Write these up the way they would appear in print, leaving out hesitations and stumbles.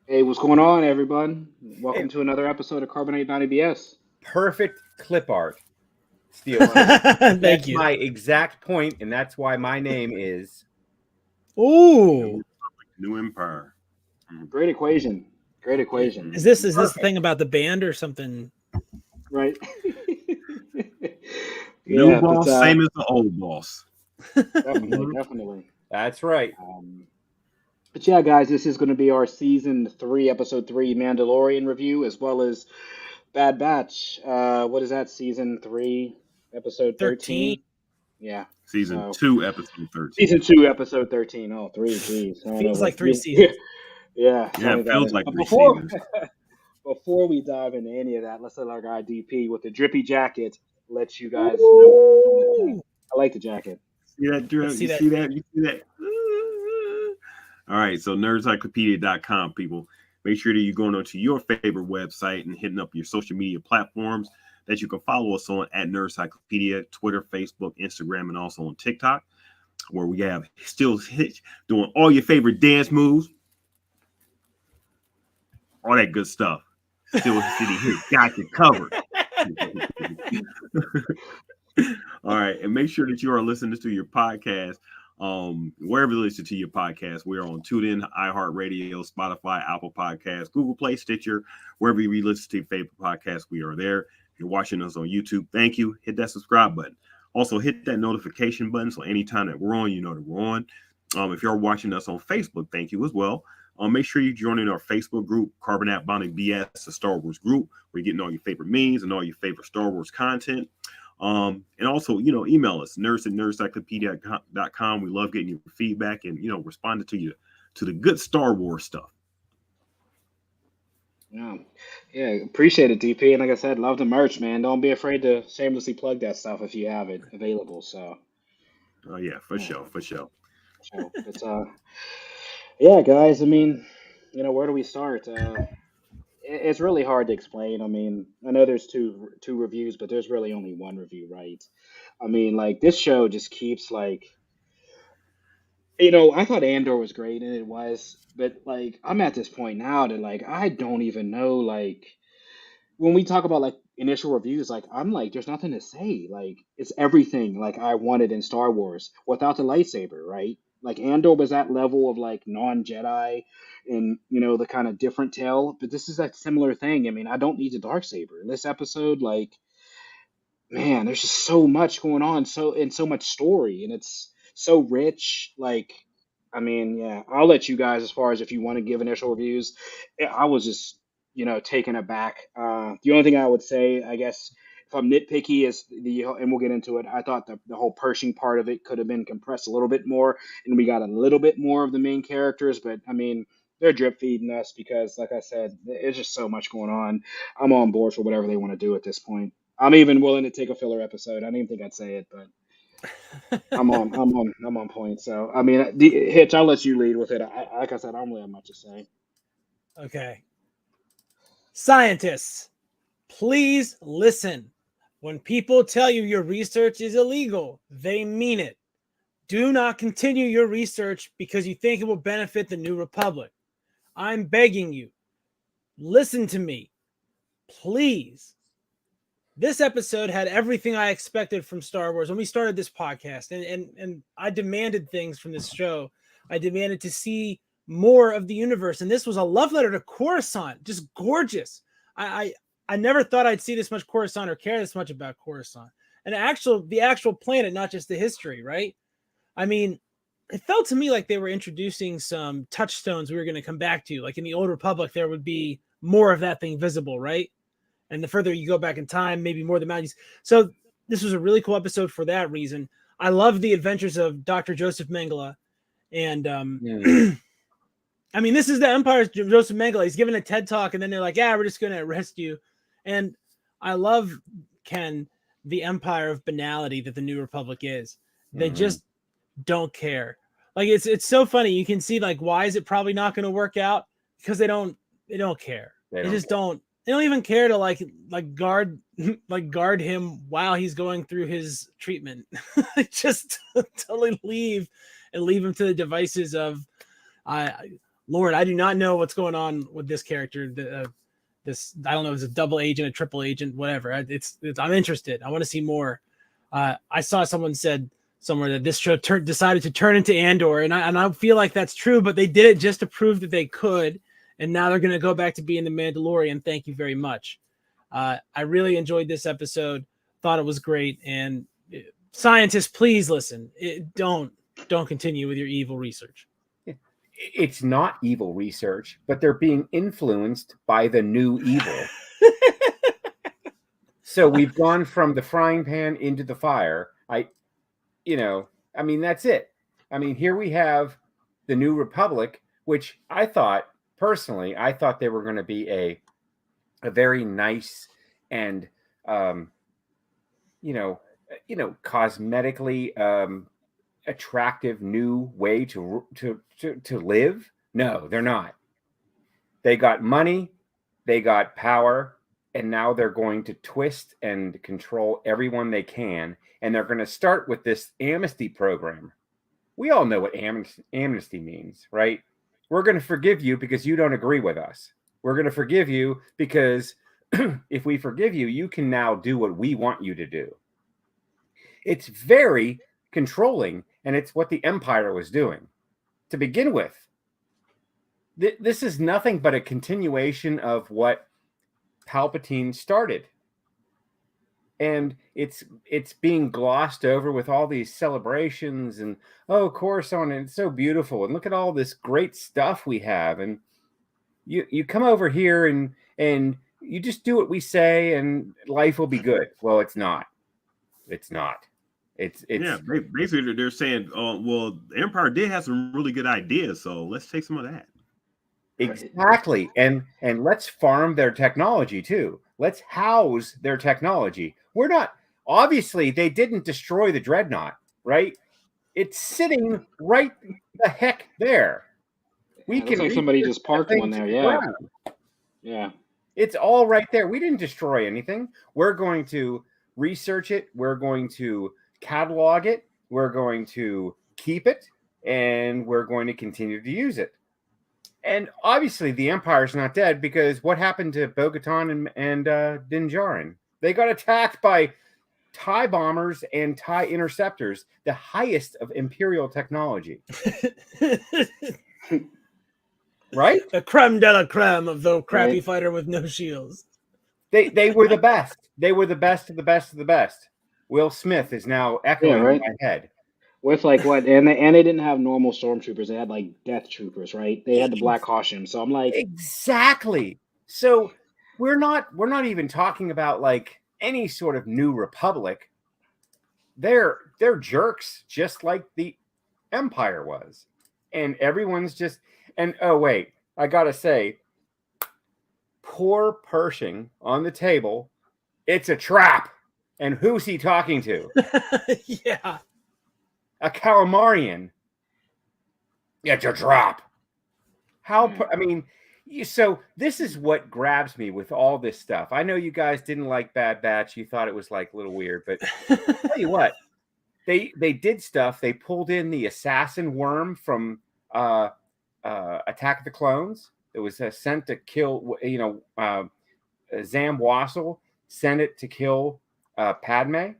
Hey, what's going on, everyone? Hey, Welcome to another episode of Carbonate 90 BS. perfect clip art, Steel What? City. Thank That's you. my exact point, and that's why my name is. Ooh, New Empire. Mhm. Great equation. Great equation. Mhm. is this the Perfect. thing about the band or something? Right? New Yeah, but boss, same as the old boss. definitely, Mhm. definitely. That's right. Um, but yeah, guys, this is going to be our season three, episode three Mandalorian review, as well as Bad Batch. What is that? Season three, episode 13. 13? Yeah. Season So 2, episode 13. season two, episode 13. Oh, three, geez. I don't know Feels like what three you. seasons. Yeah, Yeah, funny it that feels is. like But 3 seasons. before we dive into any of that, let's let our guy DP with the drippy jacket let you guys know what's going on. Ooh. I like the jacket. See that Let's drill? see You that. see that? You see that? All right, so nerdcyclopedia.com, people. Make sure that you're going onto your favorite website and hitting up your social media platforms that you can follow us on at Nerdcyclopedia, Twitter, Facebook, Instagram, and also on TikTok, where we have still doing all your favorite dance moves, all that good stuff. Still City here got you covered. All right, and make sure that you are listening to your podcast. Wherever you listen to your podcast, we are on TuneIn, iHeartRadio, Spotify, Apple Podcasts, Google Play, Stitcher, wherever you listen to your favorite podcast, we are there. If you're watching us on YouTube, thank you. Hit that subscribe button. Also, hit that notification button so anytime that we're on, you know that we're on. If you're watching us on Facebook, thank you as well. Make sure you join in our Facebook group, Carbonate Bounding BS, the Star Wars group. We're getting all your favorite memes and all your favorite Star Wars content. And also, email us, nerds@nerdcyclopedia.com. We love getting your feedback and, responding to the good Star Wars stuff. Yeah, yeah, appreciate it, DP. And like I said, love the merch, man. Don't be afraid to shamelessly plug that stuff if you have it available. So Oh, yeah, for yeah, sure, for sure. so it's yeah, guys. I mean, where do we start? It's really hard to explain. I mean, I know there's two reviews, but there's really only one review, right? I mean, like this show just keeps like, I thought Andor was great and it was, but like I'm at this point now that like I don't even know like when we talk about like initial reviews, like I'm like there's nothing to say. Like it's everything like I wanted in Star Wars without the lightsaber, right? Like Andor was that level of like non-Jedi and the kind of different tale, but this is that similar thing. I mean, I don't need the dark saber. In this episode, like man, there's just so much going on, so much story, and it's so rich. Like, I mean, yeah, I'll let you guys as far as if you want to give initial reviews. I was just, taken aback. The only thing I would say, I guess, if I'm nitpicky, is and we'll get into it. I thought the whole Pershing part of it could have been compressed a little bit more, and we got a little bit more of the main characters. But I mean, they're drip feeding us because, like I said, there's just so much going on. I'm on board for whatever they want to do at this point. I'm even willing to take a filler episode. I didn't even think I'd say it, but I'm on point. So I mean, Hitch, I'll let you lead with it. Like I said, I don't really have much to say. Okay. Scientists, please listen. When people tell you your research is illegal, they mean it. Do not continue your research because you think it will benefit the New Republic. I'm begging you, listen to me, please. This episode had everything I expected from Star Wars when we started this podcast, and I demanded things from this show. I demanded to see more of the universe, and this was a love letter to Coruscant, just gorgeous. I never thought I'd see this much Coruscant or care this much about Coruscant, and the actual planet, not just the history, right? I mean, it felt to me like they were introducing some touchstones we were going to come back to. Like in the Old Republic, there would be more of that thing visible, right? And the further you go back in time, maybe more of the mountains. So this was a really cool episode for that reason. I love the adventures of Dr. Joseph Mengele. And I mean, this is the Empire's Joseph Mengele. He's giving a TED talk, and then they're like, yeah, we're just going to arrest you. And I love, Ken, the empire of banality that the New Republic is. They just don't care. Like it's so funny. You can see like why is it probably not going to work out? Because they don't care. They just don't. They don't even care to like guard guard him while he's going through his treatment. Just totally leave him to the devices of Lord, I do not know what's going on with this character. This I don't know, if it's a double agent, a triple agent, whatever. It's I'm interested. I want to see more. I saw someone said somewhere that this show decided to turn into Andor, and I feel like that's true, but they did it just to prove that they could, and now they're going to go back to being the Mandalorian. Thank you very much. I really enjoyed this episode. Thought it was great, and scientists, please listen. Don't continue with your evil research. It's not evil research, but they're being influenced by the new evil. So we've gone from the frying pan into the fire. That's it. I mean, here we have the New Republic, which I thought they were going to be a very nice and cosmetically attractive new way to live. No, they're not. They got money, they got power, and now they're going to twist and control everyone they can, and they're going to start with this amnesty program. We all know what amnesty means, right? We're going to forgive you because you don't agree with us. We're going to forgive you because if we forgive you, you can now do what we want you to do. It's very controlling, and it's what the Empire was doing to begin with. This is nothing but a continuation of what Palpatine started. And it's being glossed over with all these celebrations and, oh, Coruscant, and it's so beautiful. And look at all this great stuff we have. And you come over here and you just do what we say and life will be good. Well, it's not. It's not. It's basically they're saying, well, the Empire did have some really good ideas, so let's take some of that. Exactly. And let's farm their technology too. Let's house their technology. We're not, obviously they didn't destroy the Dreadnought, right? It's sitting right the heck there. We can like somebody just parked one there. Yeah. It's all right there. We didn't destroy anything. We're going to research it. We're going to catalog it. We're going to keep it, and we're going to continue to use it. And obviously, the Empire's not dead, because what happened to Bo-Katan and Din Djarin? They got attacked by TIE bombers and TIE interceptors, the highest of Imperial technology. Right? The creme de la creme of the crappy fighter with no shields. They were the best. They were the best of the best of the best. Will Smith is now echoing in my head. With like what? And they didn't have normal stormtroopers. They had like death troopers, right? They had the black costume. So I'm like, exactly. So we're not even talking about like any sort of New Republic. They're jerks, just like the Empire was, and everyone's just. And oh wait, I gotta say, poor Pershing on the table. It's a trap. And who's he talking to? Yeah. A Calamarian. It's a trap. So this is what grabs me with all this stuff. I know you guys didn't like Bad Batch. You thought it was like a little weird, but I'll tell you what, they did stuff. They pulled in the assassin worm from Attack of the Clones. It was sent to kill, Zam Wassel sent it to kill Padme.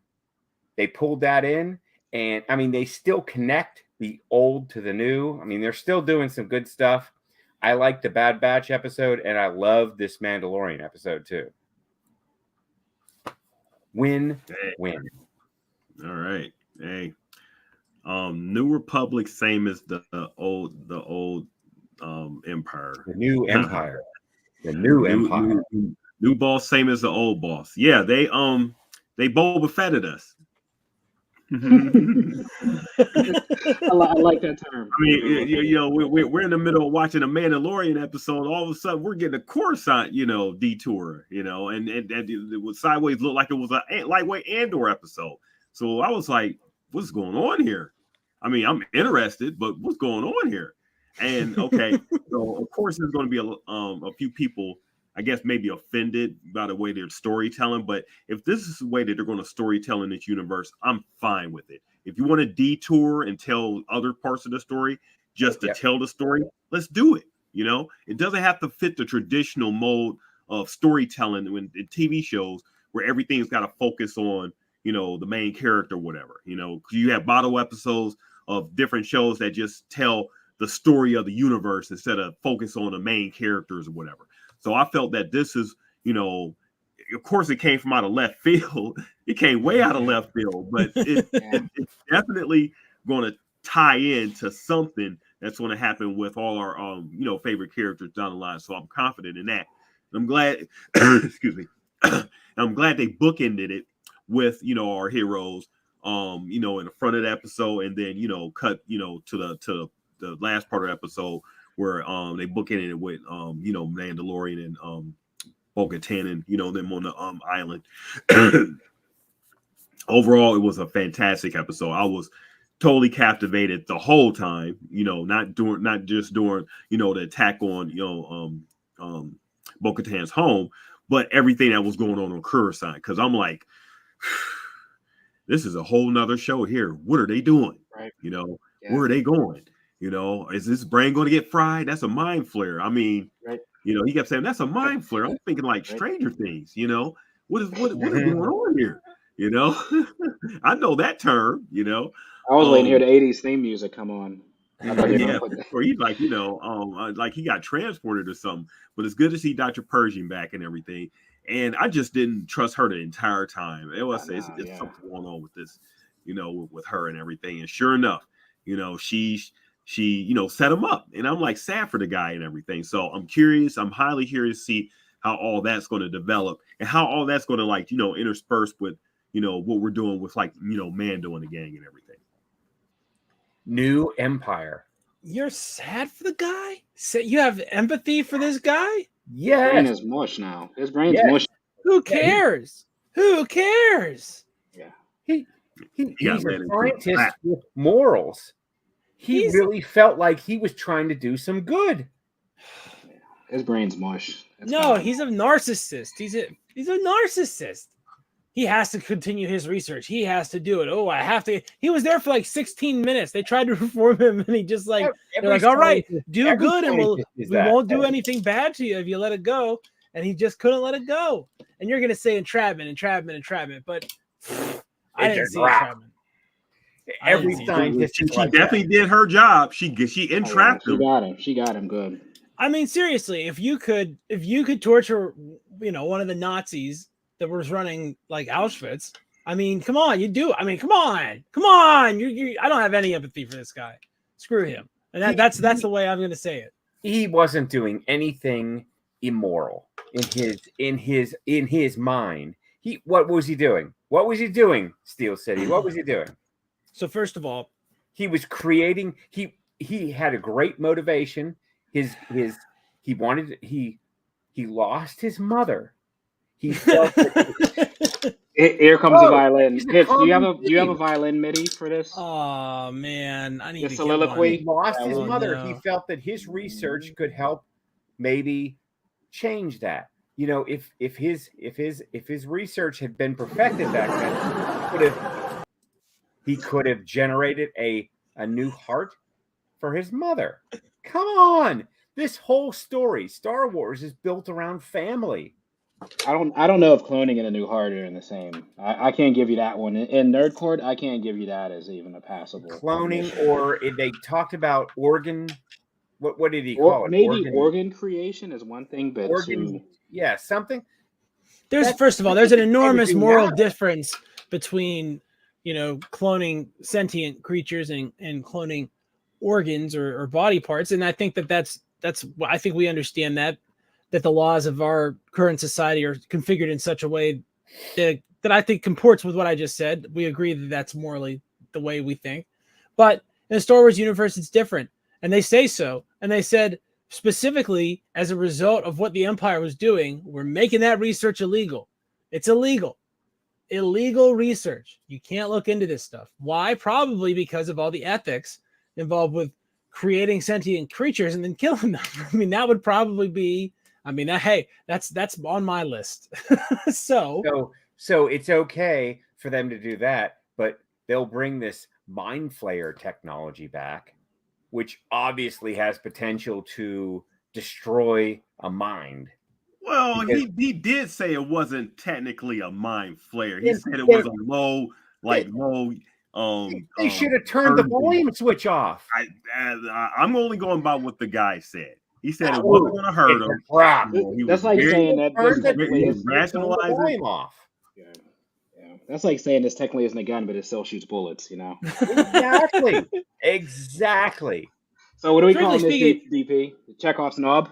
They pulled that in, and I mean, they still connect the old to the new. I mean, they're still doing some good stuff. I like the Bad Batch episode, and I love this Mandalorian episode too. Win. All right. Hey, New Republic, same as the old Empire. The new Empire. The new Empire. New boss, same as the old boss. Yeah, they Boba Fetted us. I like that term. I mean, we're in the middle of watching a Mandalorian episode. All of a sudden, we're getting a Coruscant, detour, and it was sideways, looked like it was a lightweight Andor episode. So I was like, "What's going on here?" I mean, I'm interested, but what's going on here? And okay, so of course, there's going to be a few people, I guess, maybe offended by the way they're storytelling. But if this is the way that they're going to storytell in this universe, I'm fine with it. If you want to detour and tell other parts of the story just to tell the story, let's do it. You know, it doesn't have to fit the traditional mode of storytelling when in TV shows where everything's got to focus on, you know, the main character or whatever. You know, you have bottle episodes of different shows that just tell the story of the universe instead of focus on the main characters or whatever. So I felt that this is, you know, of course it came from out of left field. It came way out of left field, but it's definitely going to tie into something that's going to happen with all our, you know, favorite characters down the line. So I'm confident in that. I'm glad, excuse me, I'm glad they bookended it with, you know, our heroes, you know, in the front of the episode, and then, you know, cut, you know, to the last part of the episode where they bookended it with, you know, Mandalorian and Bo-Katan and, you know, them on the island. Overall, it was a fantastic episode. I was totally captivated the whole time, you know, not just during, you know, the attack on, you know, Bo-Katan's home, but everything that was going on Coruscant. Because I'm like, this is a whole nother show here. What are they doing? Right. You know, where are they going? You know, is this brain going to get fried? That's a mind flare. I mean, Right. you know, he kept saying that's a mind flare. I'm thinking like Stranger Things. You know, what is going on here? You know, I know that term. You know, I was waiting to hear the '80s theme music come on. yeah, or he's like, you know, like he got transported or something. But it's good to see Dr. Pershing back and everything. And I just didn't trust her the entire time. It was it's something going on with this, you know, with her and everything. And sure enough, you know, she you know, set him up, and I'm like sad for the guy and everything. So I'm curious. I'm highly curious to see how all that's going to develop and how all that's going to, like, you know, intersperse with, you know, what we're doing with, like, you know, Mando and the gang and everything. New Empire. You're sad for the guy? So you have empathy for this guy? Yeah. His brain is mush now. His brain's mush. Who cares? Who cares? Yeah. He's a scientist with morals. He really felt like he was trying to do some good. His brain's mush. He's a narcissist. He's a narcissist. He has to continue his research. He has to do it. Oh, I have to. He was there for like 16 minutes. They tried to reform him, and he just like, they're like, all right, do good, and we won't do anything bad to you if you let it go. And he just couldn't let it go. And you're going to say entrapment, but I didn't see entrapment. Every scientist, she definitely did her job. She entrapped him. She got him good. I mean, seriously, if you could torture, you know, one of the Nazis that was running like Auschwitz, I mean, come on, you do. I mean, come on. I don't have any empathy for this guy. Screw him. And that's the way I'm going to say it. He wasn't doing anything immoral in his mind. What was he doing? What was he doing? Steel City. What was he doing? So first of all, he was creating. He had a great motivation. He lost his mother. He felt here comes a violin. Hitch, do you have a violin MIDI for this? Oh man, I need the to soliloquy. He lost his mother. No. He felt that his research could help maybe change that. You know, if his research had been perfected back then, he could have generated a new heart for his mother. Come on. This whole story, Star Wars, is built around family. I don't know if cloning and a new heart are in the same. I can't give you that one. In Nerd Court, I can't give you that as even a passable. Cloning, or they talked about organ. What did he call it? Maybe organ creation is one thing, but something. First of all, there's an enormous moral difference between, you know, cloning sentient creatures and cloning organs or body parts, and I think that's I think we understand that the laws of our current society are configured in such a way that I think comports with what I just said. We agree that that's morally the way we think, but in the Star Wars universe, it's different, and they say so. And they said specifically, as a result of what the Empire was doing, we're making that research illegal. It's illegal research. You can't look into this stuff. Why? Probably because of all the ethics involved with creating sentient creatures and then killing them. I mean, that would probably be. I mean, that's on my list. So it's okay for them to do that, but they'll bring this mind flayer technology back, which obviously has potential to destroy a mind. Well, Because he did say it wasn't technically a mind flare. He said it they- was a low, like low. they should have turned the urgency. volume switch off. I'm only going by what the guy said. He said it wasn't going to hurt him. Crap. You know, he That's was like very- saying that this Turned the, technically he is. was turned the rationalizing. volume off. Yeah, yeah. That's like saying this technically isn't a gun, but it still shoots bullets. You know. Exactly. Exactly. So what do we Strictly call this speaking- DP? Chekhov's knob.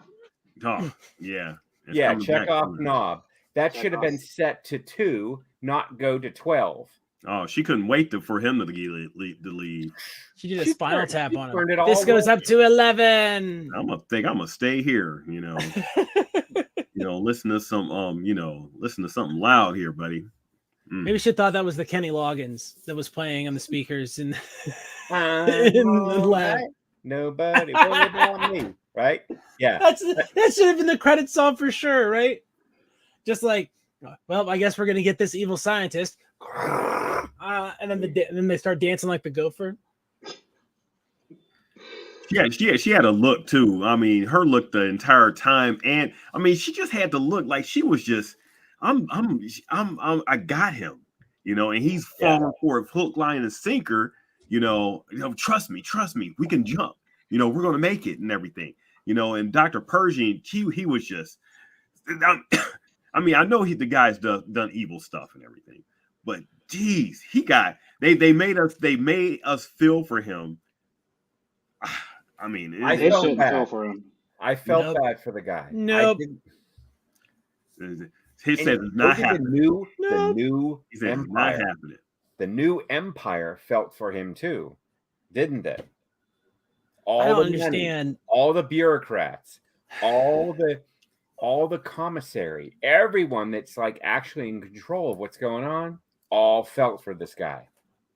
Oh, yeah. It's Yeah, coming check back off to it. knob. That Check should have off. been set to 2, not go to 12. Oh, she couldn't wait for him to leave. She did a She spinal turned- tap she on turned him. it all This goes up to 11. I'm gonna stay here. Listen to some listen to something loud here, buddy. Maybe she thought that was the Kenny Loggins that was playing on the speakers in I'm the all lab. right. Nobody worried about me, right? Yeah. That should have been the credit song for sure, right? Just like, well, I guess we're gonna get this evil scientist, and then they start dancing like the gopher. Yeah, she had a look too. I mean, her look the entire time, and I mean, she just had to look like she was just, I got him, and he's falling for a hook, line, and sinker. Trust me, we can jump. We're gonna make it and everything. And Dr. Pershing, he was just. I mean, I know the guy's done evil stuff and everything, but geez, they made us feel for him. I mean, I They felt shouldn't bad. feel for him. I felt Nope. bad for the guy. Nope. he said it's not happening. The new He said it's not empire. happening. The new empire felt for him too, didn't they? All I don't the money, understand. all the bureaucrats, all the commissary, everyone that's like actually in control of what's going on, all felt for this guy.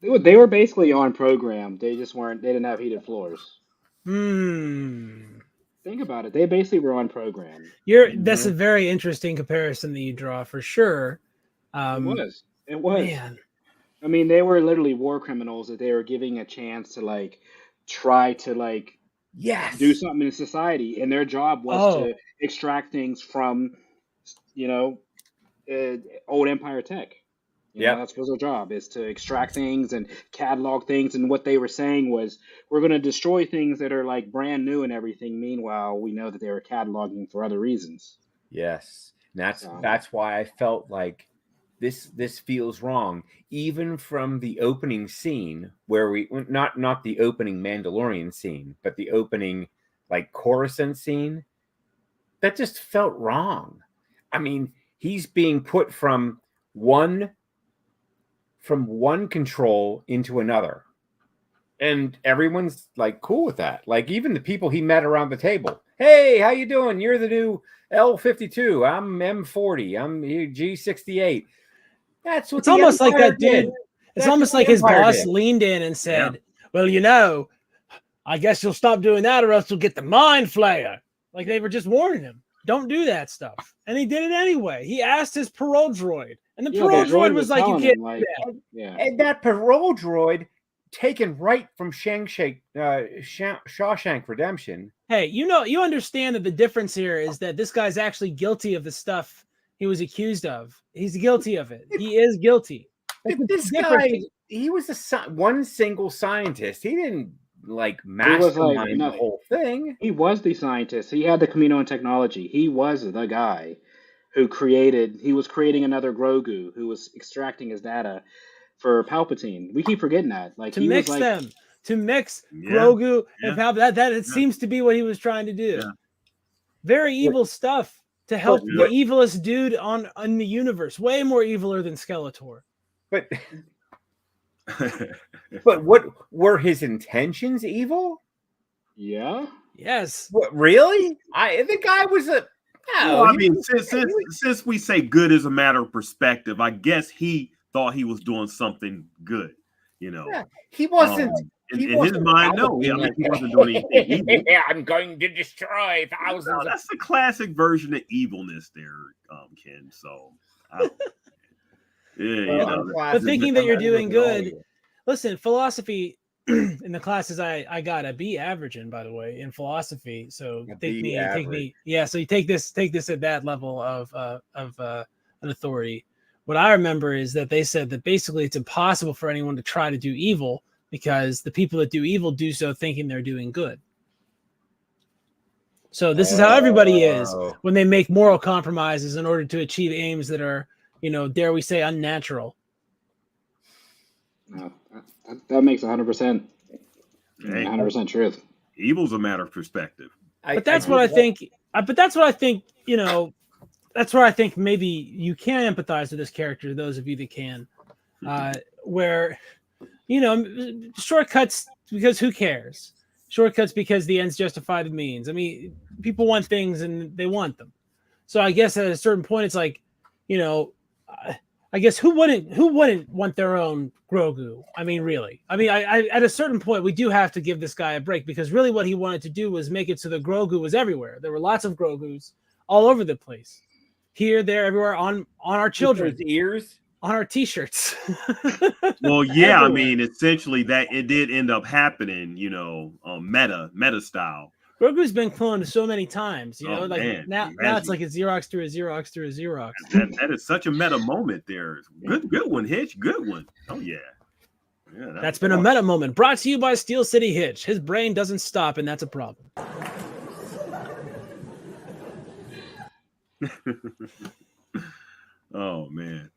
They were basically on program. They just weren't. They didn't have heated floors. Think about it. They basically were on program. That's a very interesting comparison that you draw for sure. It was. It was. Man. I mean, they were literally war criminals that they were giving a chance to try to Yes. do something in society, and their job was to extract things from, old empire tech. That's what their job is, to extract things and catalog things. And what they were saying was, we're going to destroy things that are brand new and everything. Meanwhile, we know that they were cataloging for other reasons. Yes. And that's why I felt like this feels wrong, even from the opening scene where we not the opening Mandalorian scene, but the opening Coruscant scene. That just felt wrong. I mean, he's being put from one control into another, and everyone's cool with that. Even the people he met around the table. Hey, how you doing? You're the new L52. I'm M40. I'm G68. That's what It's almost like that did. dude. It's almost like his boss leaned in and said, well, I guess you'll stop doing that or else you'll get the mind flayer. Like they were just warning him. Don't do that stuff. And he did it anyway. He asked his parole droid. And the parole droid was like, you can't do that. And that parole droid taken right from Shawshank Redemption. Hey, you understand that the difference here is that this guy's actually guilty of the stuff he was accused of. He's guilty of it. He is guilty. This guy, he was one single scientist. He didn't mastermind the whole thing. He was the scientist. He had the Camino and technology. He was the guy who was creating another Grogu who was extracting his data for Palpatine. We keep forgetting that. To mix Grogu and Palpatine. That seems to be what he was trying to do. Yeah. Very evil stuff to help the evilest dude on the universe. Way more eviler than Skeletor. But what were his intentions? Evil? Yeah. Yes. What, really? The guy was a. No, I mean, since we say good is a matter of perspective, I guess he thought he was doing something good. Yeah, he wasn't. In his mind, no. He wasn't doing anything evil. I'm going to destroy thousands. No, that's the classic version of evilness, there, Ken. So, but thinking that you're doing good. Listen, philosophy in the classes I got a B average in, by the way, in philosophy. So take me. Yeah. So you take this at that level of an authority. What I remember is that they said that basically it's impossible for anyone to try to do evil because the people that do evil do so thinking they're doing good. So this is how everybody is when they make moral compromises in order to achieve aims that are, dare we say, unnatural. No, that makes 100%, 100% truth. Evil's a matter of perspective. But that's what I think. But that's what I think. That's where I think maybe you can empathize with this character. Those of you that can, where, shortcuts because who cares? Shortcuts because the ends justify the means. I mean, people want things and they want them. So I guess at a certain point, it's like, I guess who wouldn't want their own Grogu? I mean, really. I mean, I at a certain point, we do have to give this guy a break because really what he wanted to do was make it so that Grogu was everywhere. There were lots of Grogus all over the place. Here, there, everywhere on our children's ears, on our T-shirts. Well, yeah, I mean, essentially that it did end up happening, meta style. Grogu's been cloned so many times, now it's like a Xerox through a Xerox through a Xerox. That is such a meta moment there. Good one, Hitch. Good one. Oh yeah. That's been a meta moment brought to you by Steel City Hitch. His brain doesn't stop, and that's a problem. Oh man.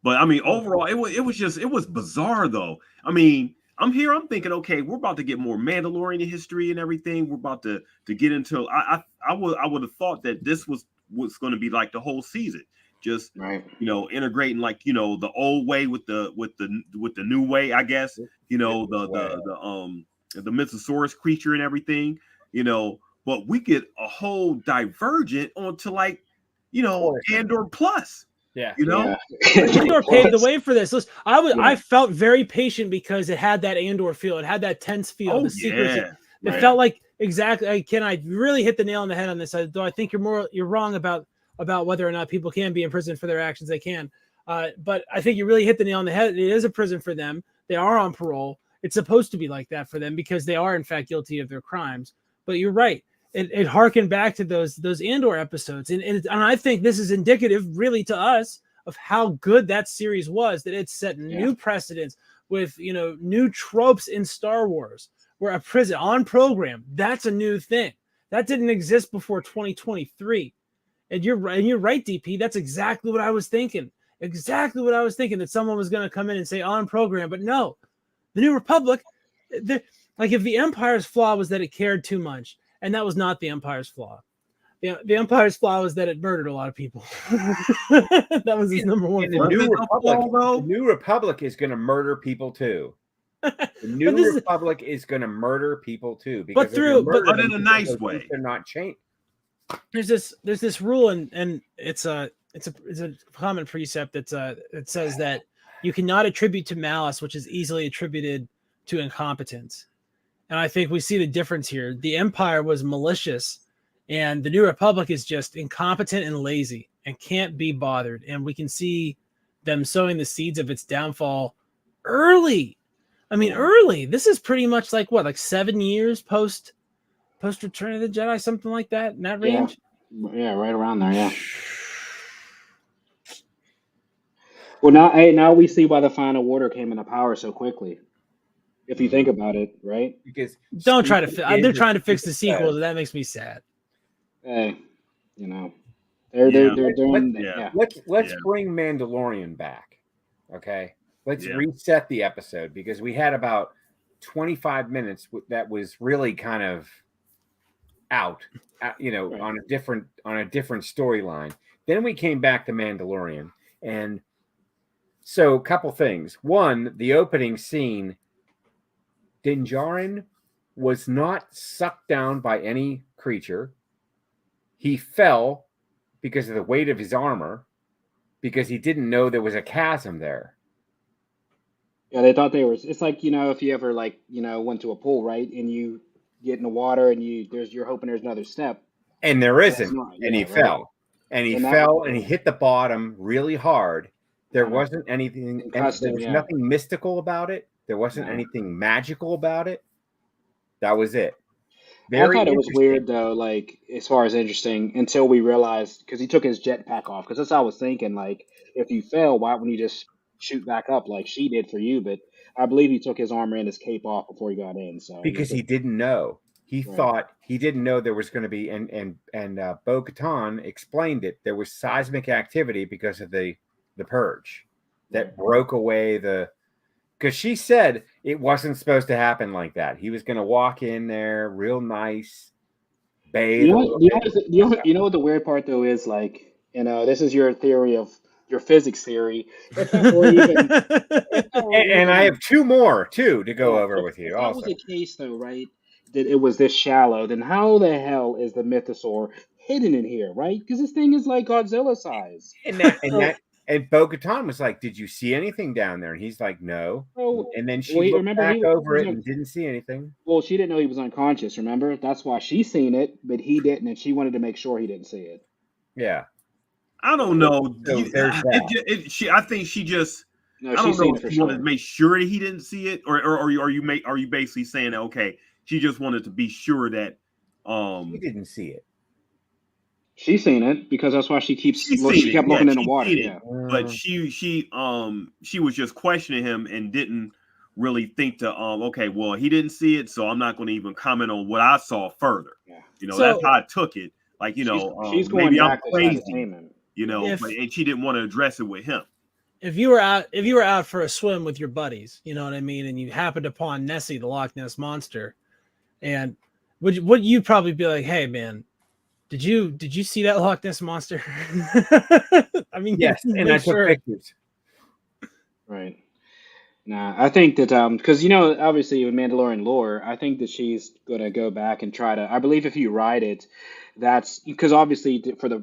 But I mean, overall, it was bizarre though. I mean, I'm thinking, okay, we're about to get more Mandalorian history and everything. We're about to get into. I would have thought that this was going to be like the whole season, just right. Integrating like the old way with the new way, I guess. The Mythosaurus creature and everything. But we get a whole divergent onto like Andor Plus. Yeah, Andor paved the way for this. Listen, I felt very patient because it had that Andor feel. It had that tense feel. The secrecy. It felt like exactly. Ken, I really hit the nail on the head on this. Though I think you're wrong about whether or not people can be in prison for their actions. They can, but I think you really hit the nail on the head. It is a prison for them. They are on parole. It's supposed to be like that for them because they are in fact guilty of their crimes. But you're right. It harkened back to those Andor episodes, and I think this is indicative, really, to us of how good that series was. That it set new precedents with new tropes in Star Wars, where a prison on program, that's a new thing that didn't exist before 2023. And you're right, DP. That's exactly what I was thinking. Exactly what I was thinking, that someone was going to come in and say on program, but no, the New Republic. Like if the Empire's flaw was that it cared too much. And that was not the Empire's flaw. The Empire's flaw was that it murdered a lot of people. That was his number one flaw. The New Republic is going to murder people too. The New Republic is going to murder people too. But in a nice way. They're not changed. There's this rule, and it's a common precept that says that you cannot attribute to malice, which is easily attributed to incompetence. And I think we see the difference here. The Empire was malicious, and the New Republic is just incompetent and lazy and can't be bothered. And we can see them sowing the seeds of its downfall early. I mean, early. This is pretty much like 7 years post Return of the Jedi, something like that, in that range. Yeah, right around there. Yeah. Well, now we see why the Final Order came into power so quickly. If you think about it, right? Because they're trying to fix the sequels, and that makes me sad. Hey, they're doing. Let's bring Mandalorian back. Okay, let's reset the episode because we had about 25 minutes that was really kind of out, on a different storyline. Then we came back to Mandalorian, and so a couple things. One, the opening scene. Din Djarin was not sucked down by any creature. He fell because of the weight of his armor, because he didn't know there was a chasm there. Yeah, they thought they were. It's like, if you ever went to a pool, right, and you get in the water and you're hoping there's another step, and there isn't, and he fell, and he fell, and he hit the bottom really hard. There wasn't anything. There was nothing mystical about it. There wasn't No. anything magical about it. That was it. I Very thought it was interesting. weird though, like as far as interesting, until we realized because he took his jetpack off. Because that's what I was thinking. Like, if you fail, why wouldn't you just shoot back up like she did for you? But I believe he took his armor and his cape off before he got in. So he was Because he just didn't know. He right. thought he didn't know there was going to be, and Bo-Katan explained it. There was seismic activity because of the purge Right. that broke away the. Because she said it wasn't supposed to happen like that. He was going to walk in there real nice, You bathe know a what? little You know, bit. you know what the weird part though is like, this is your theory of your physics theory. If that were even, if that were And I even have two more too to go Yeah, over with if you that was also. the case, though, right, that it was this shallow, then how the hell is the mythosaur hidden in here, right? Because this thing is like Godzilla size. And that and So, that and Bo-Katan was like, "Did you see anything down there?" And he's like, "No." so And then she well, looked remember back he over was it and didn't see anything. well, she didn't know he was unconscious. Remember, that's why she seen it, but he didn't, and she wanted to make sure he didn't see it. Yeah. I don't So, know. So there's that. I think she just. no, I she don't know seen it if for she wanted to sure. make sure that he didn't see it, or are you basically saying that okay, she just wanted to be sure that She didn't see it. She seen it because that's why she keeps she look. seen She it. kept Yeah, looking in the she water. seen it, Yeah, but Uh, she was just questioning him and didn't really think to okay, well he didn't see it, so I'm not going to even comment on what I saw further. yeah. That's So how I took it. Like She's going maybe I'm back to try to crazy, tame him. but if and she didn't want to address it with him. if you were out for a swim with your buddies, you know what I mean, and you happened upon Nessie, the Loch Ness monster, and would you probably be like, "Hey, man, did you see that Loch Ness monster?" I mean, you yes, and I make took sure. pictures. Right. Nah, I think that because obviously with Mandalorian lore, I think that she's gonna go back and try to. I believe if you ride it, that's because obviously for the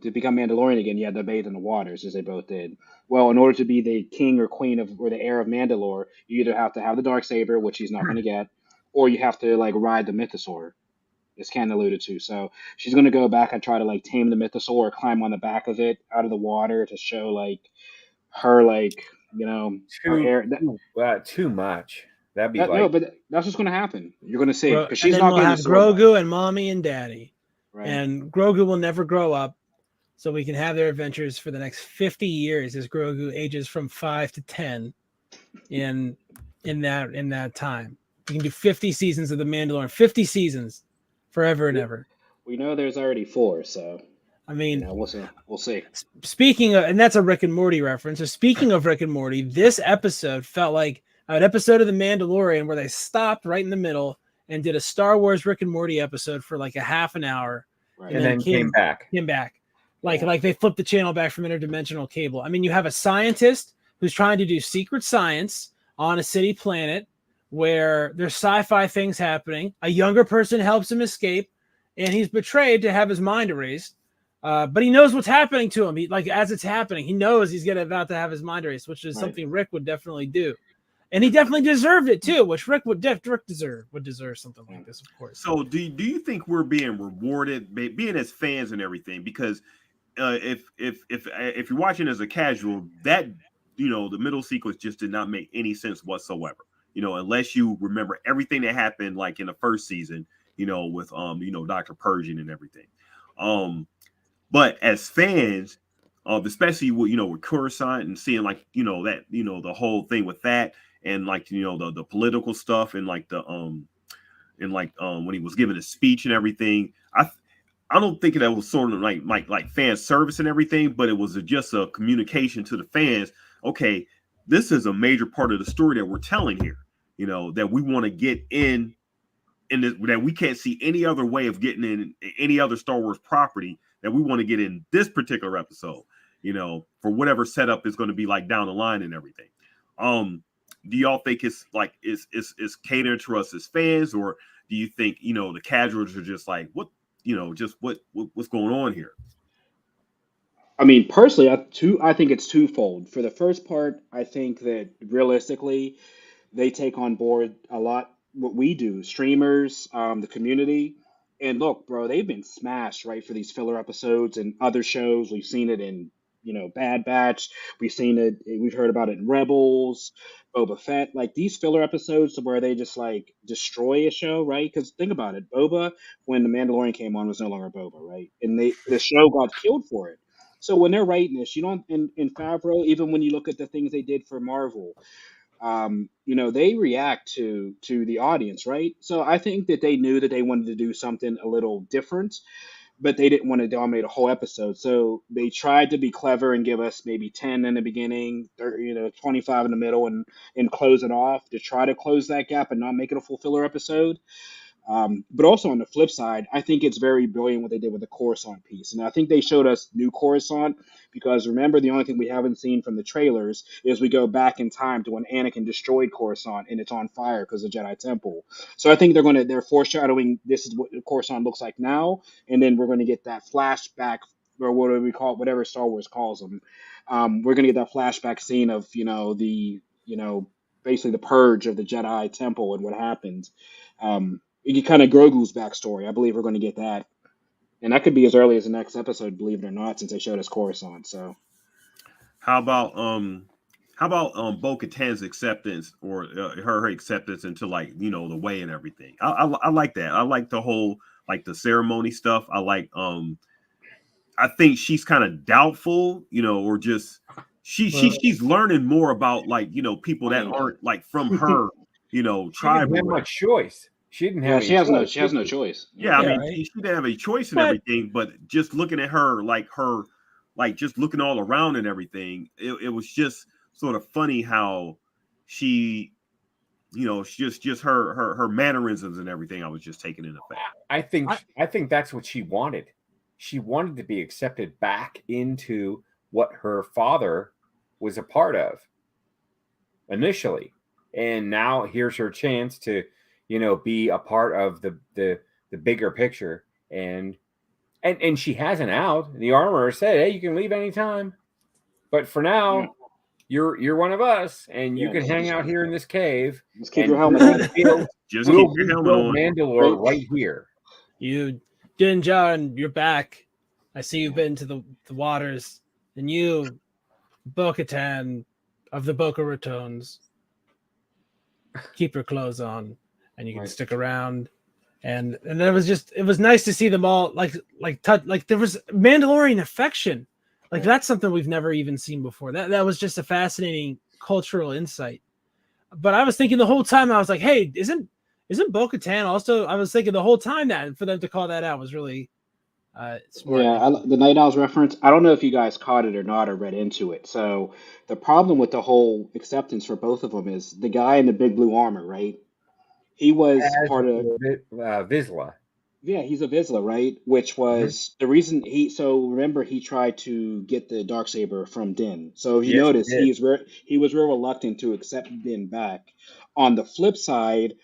to become Mandalorian again, you had to bathe in the waters as they both did. Well, in order to be the king or queen of or the heir of Mandalore, you either have to have the dark saber, which he's not gonna get, or you have to like ride the mythosaur, as Ken alluded to. So she's gonna go back and try to like tame the mythosaur, climb on the back of it out of the water to show like her her Too heir. too much. That'd be That, no, like but that's what's going to happen. You're going to see because And she's then not we'll getting the have sword back, Grogu and Mommy and Daddy, right? and Grogu will never grow up, so we can have their adventures for the next 50 years as Grogu ages from 5 to 10 in in that time. We can do 50 seasons of The Mandalorian, 50 seasons, forever and We, ever. we know there's already four, so I mean, we'll see. We'll see. speaking of, and that's a Rick and Morty reference. So speaking of Rick and Morty, this episode felt like an episode of The Mandalorian where they stopped right in the middle and did a Star Wars Rick and Morty episode for like a half an hour, and Right? and then then came back. came back. Yeah. Like they flipped the channel back from interdimensional cable. I mean, you have a scientist who's trying to do secret science on a city planet where there's sci-fi things happening. A younger person helps him escape, and he's betrayed to have his mind erased. But he knows what's happening to him. Like as it's happening, he knows he's about to have his mind erased, which is Right. something Rick would definitely do, and he definitely deserved it too. Which Rick would deserve something Yeah. like this, of course. So do you think we're being rewarded being as fans and everything? Because if you're watching as a casual, that the middle sequence just did not make any sense whatsoever. Unless you remember everything that happened like in the first season, with Dr. Persian and everything. But as fans, especially with Coruscant and seeing like that the whole thing with that and like the political stuff and like when he was giving a speech and everything, I don't think that was sort of like fan service and everything, but it was just a communication to the fans. Okay, this is a major part of the story that we're telling here. That we want to get in this, that we can't see any other way of getting in any other Star Wars property that we want to get in this particular episode. For whatever setup is going to be like down the line and everything. Do y'all think it's like is catered to us as fans, or do you think the casuals are just like what? Just what's going on here? I mean, personally, I think it's twofold. For the first part, I think that realistically, they take on board a lot what we do, streamers, the community. And look, bro, they've been smashed, right, for these filler episodes and other shows. We've seen it in Bad Batch. We've seen it. We've heard about it in Rebels, Boba Fett. Like these filler episodes where they just like destroy a show, right? Because think about it, Boba, when the Mandalorian came on, was no longer Boba, right? And the show got killed for it. So when they're writing this, you don't in Favreau, even when you look at the things they did for Marvel, they react to the audience, right? So I think that they knew that they wanted to do something a little different, but they didn't want to dominate a whole episode. So they tried to be clever and give us maybe 10 in the beginning, 30, 25 in the middle, and close it off to try to close that gap and not make it a full filler episode. But also on the flip side, I think it's very brilliant what they did with the Coruscant piece. And I think they showed us new Coruscant because remember, the only thing we haven't seen from the trailers is we go back in time to when Anakin destroyed Coruscant and it's on fire because of the Jedi Temple. So I think they're foreshadowing this is what Coruscant looks like now, and then we're going to get that flashback, or what do we call it, whatever Star Wars calls them. We're going to get that flashback scene of basically the purge of the Jedi Temple and what happened. You get kind of Grogu's backstory. I believe we're going to get that, and that could be as early as the next episode, believe it or not, since they showed us Coruscant. So, how about Bo-Katan's acceptance or her acceptance into the way and everything? I like that. I like the whole the ceremony stuff. I like I think she's kind of doubtful, or just she's learning more about people that aren't from her tribe. She didn't have much choice. She didn't have. She has no choice. Yeah, I mean, she didn't have a choice in everything, but just looking at her, just looking all around and everything, it was just sort of funny how she, just her mannerisms and everything. I was just taking in effect. I think that's what she wanted. She wanted to be accepted back into what her father was a part of initially, and now here's her chance to be a part of the bigger picture, and she has an out. The armorer said, "Hey, you can leave anytime, but for now, you're one of us, and you can hang out here in this cave. Just keep your helmet on. Just keep your helmet on. Mandalore right here. You, Din Djarin, you're back. I see you've been to the waters, and you, Bo-Katan of the Boca Ratons, keep your clothes on." And you can stick around, and it was nice to see them all like there was Mandalorian affection, that's something we've never even seen before. That was just a fascinating cultural insight. But I was thinking the whole time, I was like, hey, isn't Bo-Katan also? I was thinking the whole time that for them to call that out was really smart. Yeah, the Night Owls reference. I don't know if you guys caught it or not or read into it. So the problem with the whole acceptance for both of them is the guy in the big blue armor, right? He was part of Vizsla. Yeah, he's a Vizsla, right? Which was the reason remember he tried to get the Darksaber from Din. So if you notice, he was real reluctant to accept Din back. On the flip side,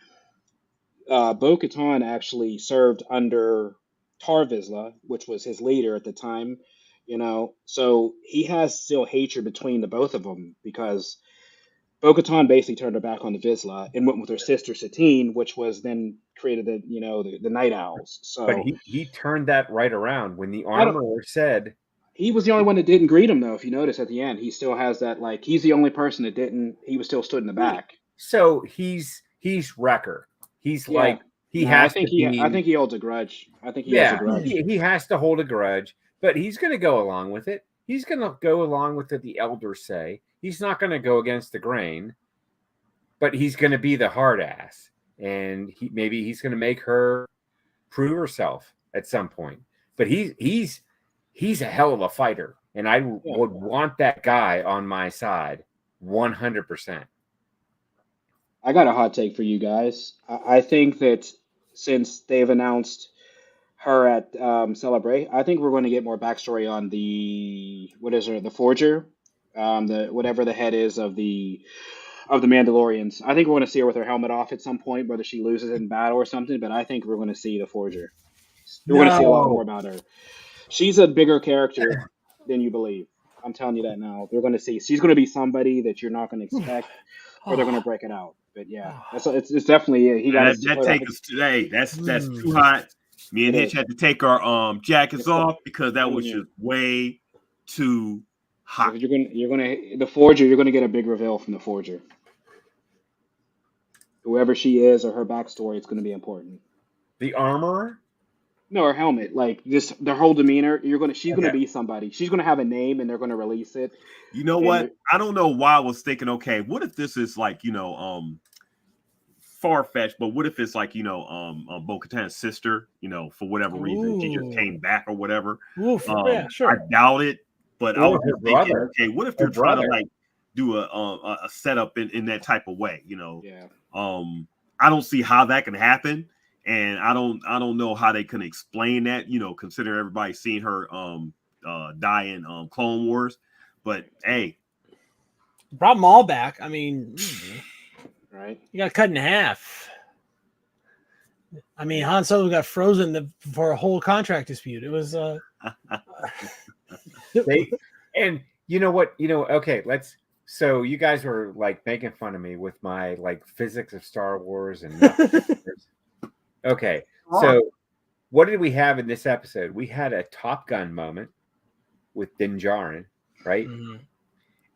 Bo-Katan actually served under Tar Vizsla, which was his leader at the time, So he has still hatred between the both of them because Bo-Katan basically turned her back on the Vizsla and went with her sister Satine, which was then created the Night Owls. So, but he turned that right around when the armorer said he was the only one that didn't greet him, though. If you notice at the end, he still has that he's the only person that didn't. He was still stood in the back. So he's Wrecker. He's I think he holds a grudge. I think he has a grudge. He has to hold a grudge, but he's going to go along with it. He's going to go along with what the elders say. He's not going to go against the grain, but he's going to be the hard ass, and maybe he's going to make her prove herself at some point. But he's a hell of a fighter, and I would want that guy on my side 100%. I got a hot take for you guys. I think that since they've announced her at Celebrate, I think we're going to get more backstory on the Forger. Whatever the head is of the Mandalorians. I think we're going to see her with her helmet off at some point, whether she loses in battle or something. But I think we're going to see the Forger. We're going to see a lot more about her. She's a bigger character than you believe. I'm telling you that now. We're going to see. She's going to be somebody that you're not going to expect, or they're going to break it out. But yeah, it's definitely he got that take us today. That's too hot. Me and Hitch had to take our jackets off because that was just way too Hot. If you're gonna the Forger, you're gonna get a big reveal from the Forger. Whoever she is or her backstory, it's gonna be important. The armorer. No, her helmet, like just their whole demeanor. She's gonna Okay. be somebody. She's gonna have a name, and they're gonna release it. You know And what? I don't know why I was thinking, okay, what if this is like, far fetched, but what if it's like, Bo-Katan's sister, for whatever reason, she just Ooh. came back or whatever. Yeah, I sure. doubt it, but I Or was her just thinking, brother. okay, what if Her they're trying to brother. like do a setup in that type of way, yeah, I don't see how that can happen, and I don't know how they can explain that, considering everybody's seen her die in Clone Wars, but hey, Brought them all back. I mean, right. you got cut in half. I mean, Han Solo got frozen for a whole contract dispute. It was And you know what? Okay, so you guys were like making fun of me with my like physics of Star Wars and nothing. Okay, so what did we have in this episode? We had a Top Gun moment with Din Djarin, right? Mhm.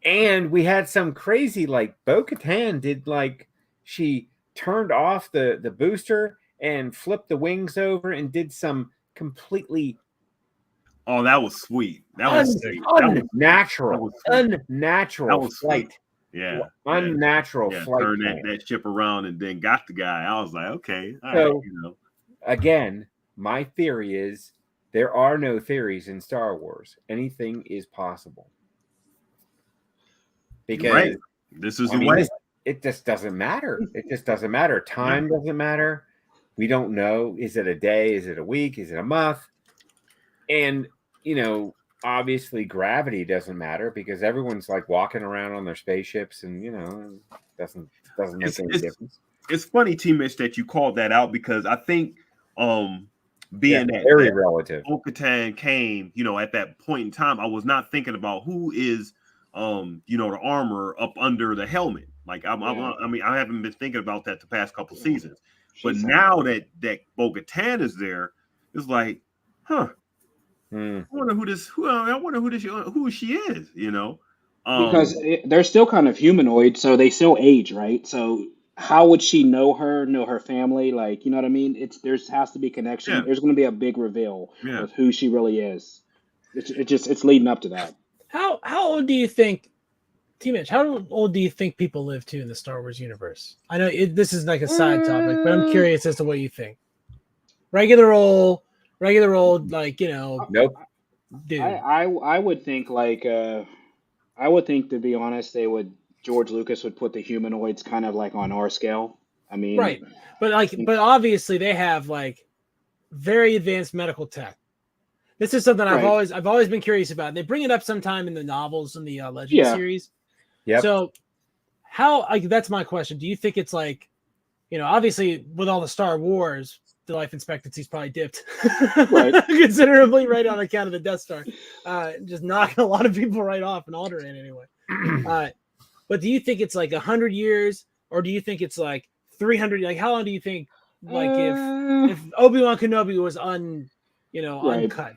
And we had some crazy like Bo-Katan did like she turned off the booster and flipped the wings over and did some completely oh, that was sweet. That was sweet. unnatural That was flight. sweet. Yeah. Unnatural flight. Turned plan. that ship around and then got the guy. I was like, okay, all So- right, Again, my theory is there are no theories in Star Wars. Anything is possible. Because right. This is I the mean, way. it just doesn't matter. It just doesn't matter. Time doesn't matter. We don't know. Is it a day? Is it a week? Is it a month? And, obviously gravity doesn't matter because everyone's like walking around on their spaceships and, doesn't make any difference. It's funny, T Mitch, that you called that out because I think being that very relative. Bo-Katan came, at that point in time, I was not thinking about who is the armor up under the helmet. Like I mean, I haven't been thinking about that the past couple seasons. But now that Bo-Katan is there, it's like, huh. I wonder who she is, Because they're still kind of humanoid, so they still age, right? So how would she know her family? Like, you know what I mean? There's has to be connection. Yeah. There's going to be a big reveal Yeah. of who she really is. It's leading up to that. How old do you think, T-Mitch, how old do you think people live to in the Star Wars universe? I know this is like a side topic, but I'm curious as to what you think. Regular old, like, Nope. dude. I would think to be honest, George Lucas would put the humanoids kind of like on our scale. I mean, Right. But obviously they have like very advanced medical tech. This is something I've always been curious about. They bring it up sometime in the novels in the Legend series. Yep. So that's my question. Do you think it's like, obviously with all the Star Wars, the life expectancy is probably dipped considerably, right, on account of the Death Star, just knocking a lot of people right off in Alderaan anyway. But do you think it's like 100 years, or do you think it's like 300? Like, how long do you think, like, if Obi-Wan Kenobi was uncut?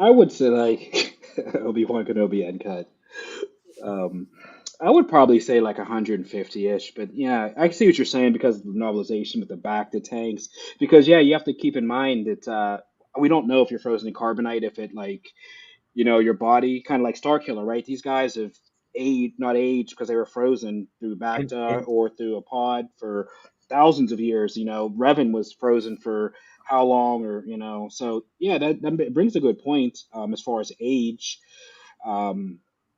I would say like Obi-Wan Kenobi uncut. I would probably say like 150-ish, but yeah, I see what you're saying because of the novelization with the back to tanks. Because you have to keep in mind that we don't know if you're frozen in carbonite, if it like, your body kind of like Starkiller, right? These guys have not aged because they were frozen through Bacta or through a pod for thousands of years. Revan was frozen for how long, or so yeah, that brings a good point as far as age.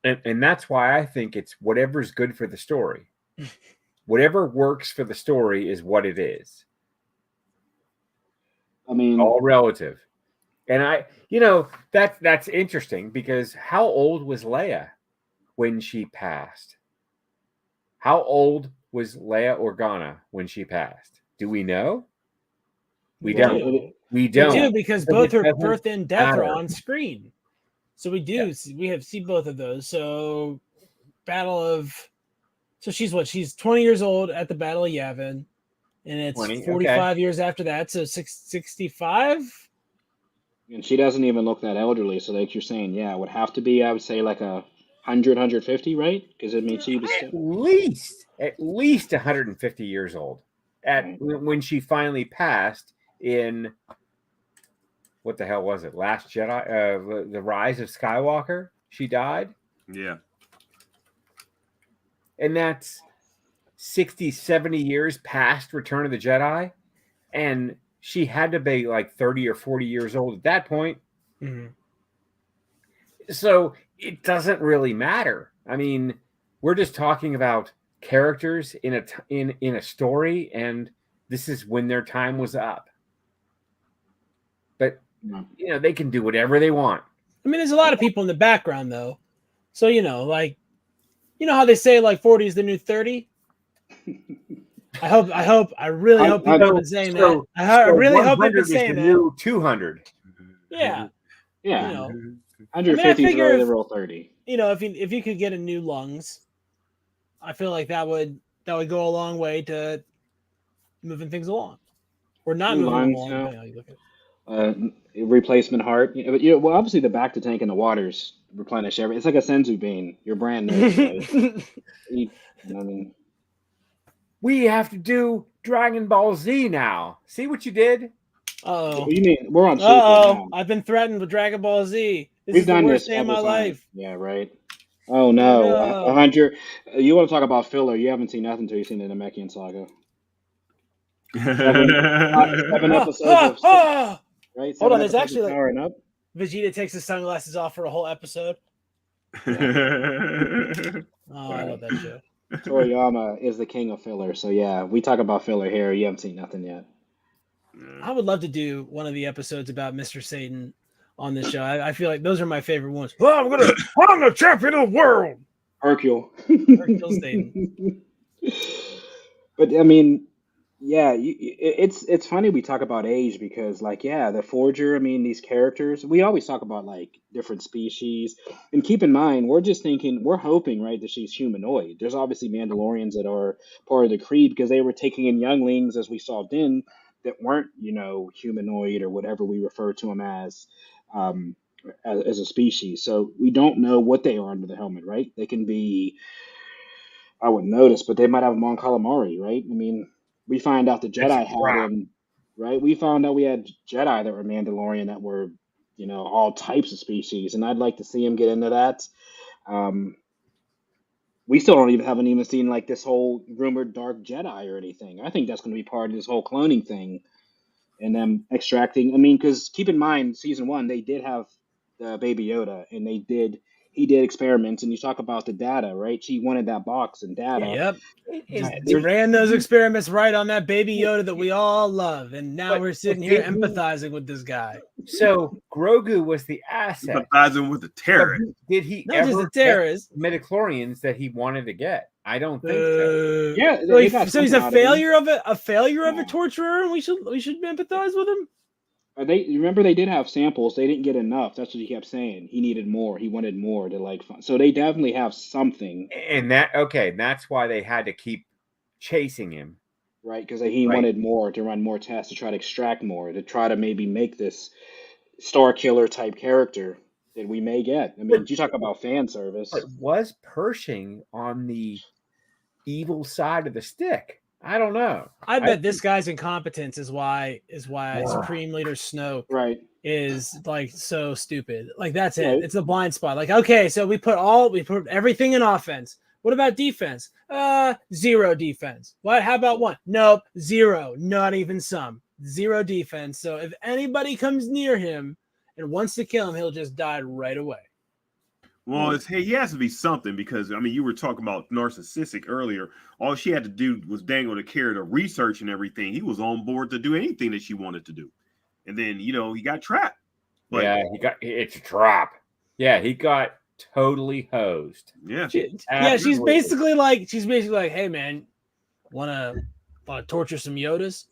And that's why I think it's whatever's good for the story. Whatever works for the story is what it is. I mean, all relative. And that's interesting because how old was Leia when she passed? How old was Leia Organa when she passed? Do we know? We don't. We don't. We do, because both her birth and death are on screen. So we do. Yeah. We have seen both of those. So she's 20 years old at the Battle of Yavin, and it's 45 years after that. So 65. And she doesn't even look that elderly. So like you're saying, yeah, it would have to be, I would say like 150, right? Because I mean, she was At least 150 years old right. when she finally passed in what the hell was it? Last Jedi, the Rise of Skywalker. She died. Yeah. And that's 60, 70 years past Return of the Jedi. And she had to be like 30 or 40 years old at that point. Mhm. So it doesn't really matter. I mean, we're just talking about characters in a story, and this is when their time was up. But they can do whatever they want. I mean, there's a lot of people in the background though. So, like, how they say like 40 is the new 30? I really hope people have been saying that. I really hope they've been saying that. New 200. Yeah. Yeah. 150 is figure the real 30. If you could get a new lungs, I feel like that would go a long way to moving things along, or not New moving lungs, along. Depending on how you look at it. Replacement heart. But well, obviously the back to tank and the waters replenish every. It's like a senzu bean. You're brand new. I mean, we have to do Dragon Ball Z now. See what you did? Oh, what do you mean? We're on. Oh, I've been threatened with Dragon Ball Z. This is the worst day of my life. Yeah, right. Oh no, 100. You want to talk about filler? You haven't seen nothing until you've seen the Namekian saga. 7 episodes. Right? Hold on, there's actually like powering up. Vegeta takes his sunglasses off for a whole episode. Yeah. I love that show. Toriyama is the king of filler. So yeah, we talk about filler here. You haven't seen nothing yet. I would love to do one of the episodes about Mr. Satan on this show. I feel like those are my favorite ones. Oh, I'm the champion of the world. Hercule Satan. But I mean, yeah, it's funny we talk about age because, like, yeah, the Forger. I mean, these characters. We always talk about like different species, and keep in mind, we're hoping, right, that she's humanoid. There's obviously Mandalorians that are part of the creed because they were taking in younglings, as we saw Din, that weren't, humanoid or whatever we refer to them um, as a species. So we don't know what they are under the helmet, right? They can be, I wouldn't notice, but they might have Mon Calamari, right? I mean, we find out the Jedi had him, right? We found out we had Jedi that were Mandalorian that were, all types of species, and I'd like to see him get into that. We still haven't even seen like this whole rumored Dark Jedi or anything. I think that's going to be part of this whole cloning thing, and them extracting. I mean, because keep in mind, season 1 they did have the Baby Yoda, and he did experiments, and you talk about the data, right? She wanted that box and data. Yep. They ran those experiments right on that Baby Yoda that we all love, and now we're sitting here empathizing with this guy. So Grogu was the asset. Empathizing with the terrorist. Did he Not ever just the terrorist midichlorians that he wanted to get? I don't think so. Yeah. So he's a failure of a torturer, and we should empathize with him. Remember they did have samples. They didn't get enough. That's what he kept saying. He needed more. He wanted more to like. So they definitely have something. And that's why they had to keep chasing him, right? Because he wanted more to run more tests to try to extract more to try to maybe make this Star Killer type character that we may get. I mean, you talk about fan service. But was Pershing on the evil side of the stick? I don't know. I bet this guy's incompetence is why Supreme Leader Snoke is like so stupid. Like that's it. It's the blind spot. Like, okay, so we put everything in offense. What about defense? 0 defense. What? How about 1? Nope, 0. Not even some. 0 defense. So if anybody comes near him and wants to kill him, he'll just die right away. Well, he has to be something because, I mean, you were talking about narcissistic earlier. All she had to do was dangle the carrot of research and everything. He was on board to do anything that she wanted to do. And then, he got trapped. But, it's a trap. Yeah, he got totally hosed. Yeah. She's basically like, hey, man, want to torture some Yodas?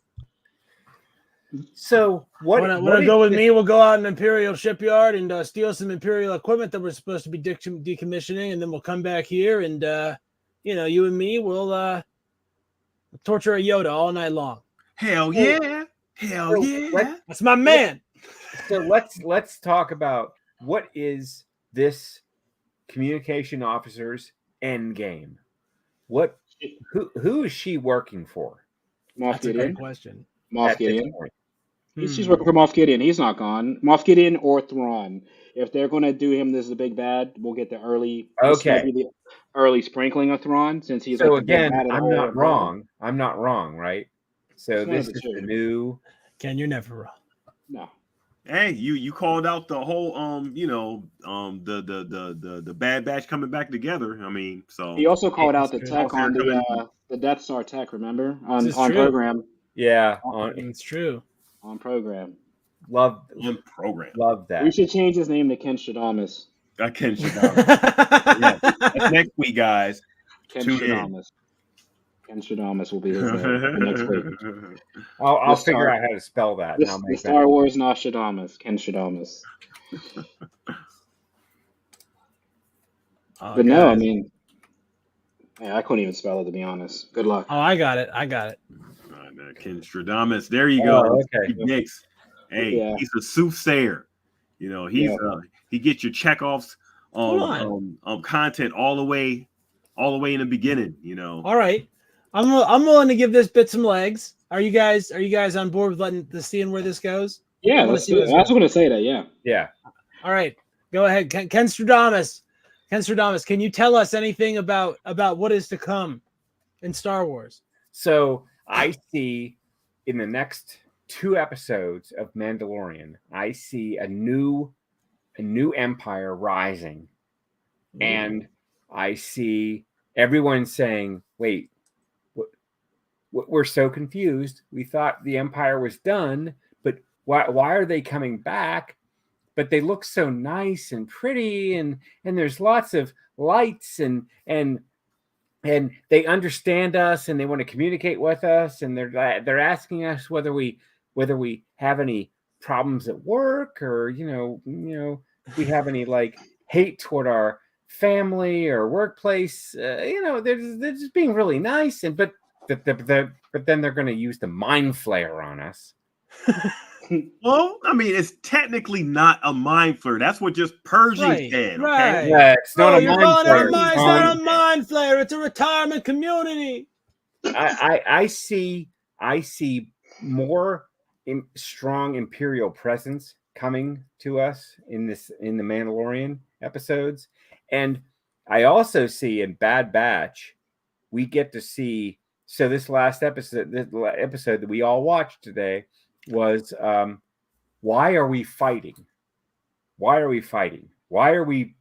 So want to go with me? We'll go out in Imperial shipyard and steal some Imperial equipment that we're supposed to be decommissioning, and then we'll come back here and you and me will torture a Yoda all night long. Hell yeah! Hell yeah! That's my man. So let's talk about what is this communication officer's end game. Who is she working for Moff That's a great Gideon. question. Moff at this Gideon. point? She's working for Moff Gideon. He's not gone. Moff Gideon or Thrawn. If they're gonna do him as the big bad, we'll get the early. This might Okay. be the early sprinkling of Thrawn, since he's like So the big again, bad of the I'm whole not Empire. wrong. I'm not wrong, right? So It's one of this the is two. the new. Ken, you're never wrong. No. Hey, you called out the whole the Bad Batch coming back together. I mean, so He also called out That's the true. tech Also, you're on coming- the Death Star tech. Remember This is on true. program. Yeah, It's true. On program. love on program. love We that. should change his name to Ken Stradamus. I can't shut down. Yeah, that's next week, guys. Ken Tune in. Stradamus. Ken Stradamus will be his name for next week. I'll The figure Star- out how to spell that. The, And I'll the make Star that. Wars Nostradamus. Ken Stradamus. Oh, But no, I guys. mean, yeah, I couldn't even spell it, to be honest. Good luck. Oh, I got it. Ken Stradamus. There you go. Oh, okay. Steve Nicks. Hey, Yeah. he's a soothsayer. You know, he's Yeah. He gets your checkoffs content all the way in the beginning. You know. All right. I'm willing to give this bit some legs. Are you guys on board with letting seeing where this goes? Yeah, wanna let's see do where it. this I was goes. going to say that, yeah. Yeah. All right. Go ahead. Ken Stradamus. Ken Stradamus, can you tell us anything about what is to come in Star Wars? So I see in the next 2 episodes of Mandalorian, I see a new empire rising, and I see everyone saying, "Wait, we're so confused. We thought the empire was done, but why are they coming back? But they look so nice and pretty, and there's lots of lights and they understand us and they want to communicate with us, and they're asking us whether we have any problems at work, or we have any like hate toward our family or workplace. They're just being really nice, and but then they're going to use the mind flayer on us." Well, I mean, it's technically not a mind flare. That's what just Pershing Right, said. Okay. right. Yeah, it's not a you're mind calling it flayer. a mind. It's not a mind flare. It's a retirement community. I see more strong Imperial presence coming to us in the Mandalorian episodes, and I also see in Bad Batch we get to see. So this episode that we all watched today was why are we fighting? Why are we fighting? Why are we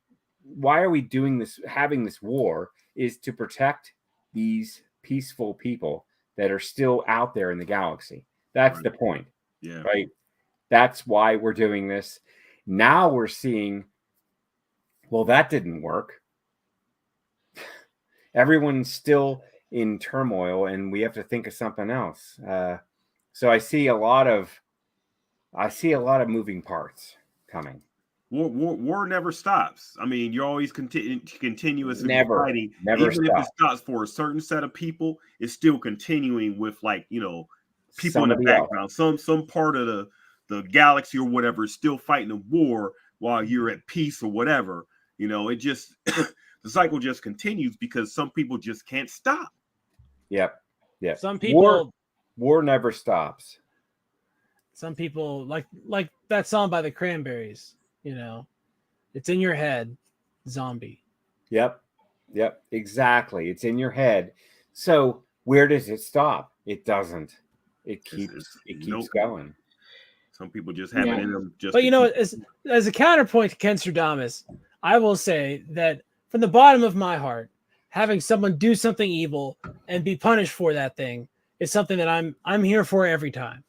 doing this? Having this war is to protect these peaceful people that are still out there in the galaxy. That's Right. the point. Yeah. Right. That's why we're doing this. Now we're seeing, well, that didn't work. Everyone's still in turmoil, and we have to think of something else. So I see a lot of moving parts coming. War never stops. I mean, you're always continuously Never fighting. Even stops. if it stops for a certain set of people, it's still continuing with, like, people Somebody in the background. Some part of the galaxy or whatever is still fighting a war while you're at peace or whatever. It just the cycle just continues because some people just can't stop. Yep. Some people war never stops. Some people like that song by the Cranberries. It's in your head, zombie. Yep, exactly. It's in your head. So where does it stop? It doesn't. It keeps going. Some people just have it in them. But as a counterpoint to Ken Stradamus, I will say that from the bottom of my heart, having someone do something evil and be punished for that thing is something that I'm here for every time.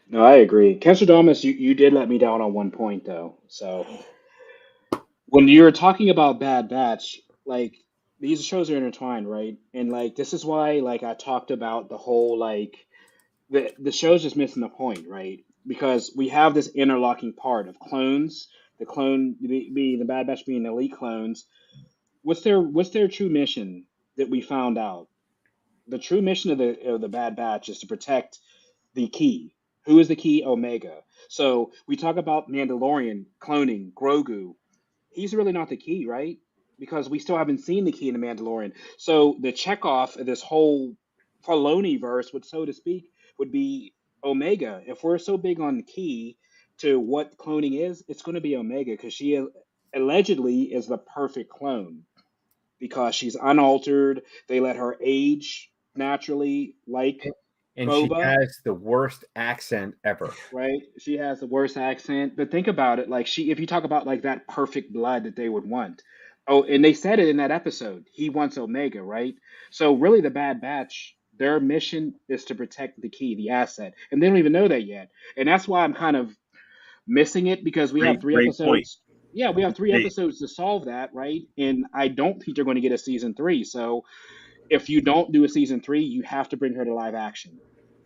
No, I agree. Ken Stradamus, you did let me down on one point, though. So when you're talking about Bad Batch, like, these shows are intertwined, right? And like this is why, like, I talked about the whole, like, the show's just missing the point, right? Because we have this interlocking part of clones, the Bad Batch being elite clones. What's their true mission that we found out? The true mission of the Bad Batch is to protect the key. Who is the key? Omega. So we talk about Mandalorian cloning Grogu. He's really not the key, right? Because we still haven't seen the key in the Mandalorian. So the checkoff of this whole Filoni verse, would so to speak, would be Omega. If we're so big on the key to what cloning is, it's going to be Omega because she allegedly is the perfect clone because she's unaltered. They let her age naturally, like And she Boba, has the worst accent ever. right? She has the worst accent. But think about it, like if you talk about like that perfect blood that they would want. Oh, and they said it in that episode. He wants Omega, right? So really, the Bad Batch, their mission is to protect the key, the asset, and they don't even know that yet. And that's why I'm kind of missing it because we have three Great point. episodes. Yeah, we have three They, episodes to solve that, right? And I don't think you're going to get a season three. So if you don't do a season three, you have to bring her to live action.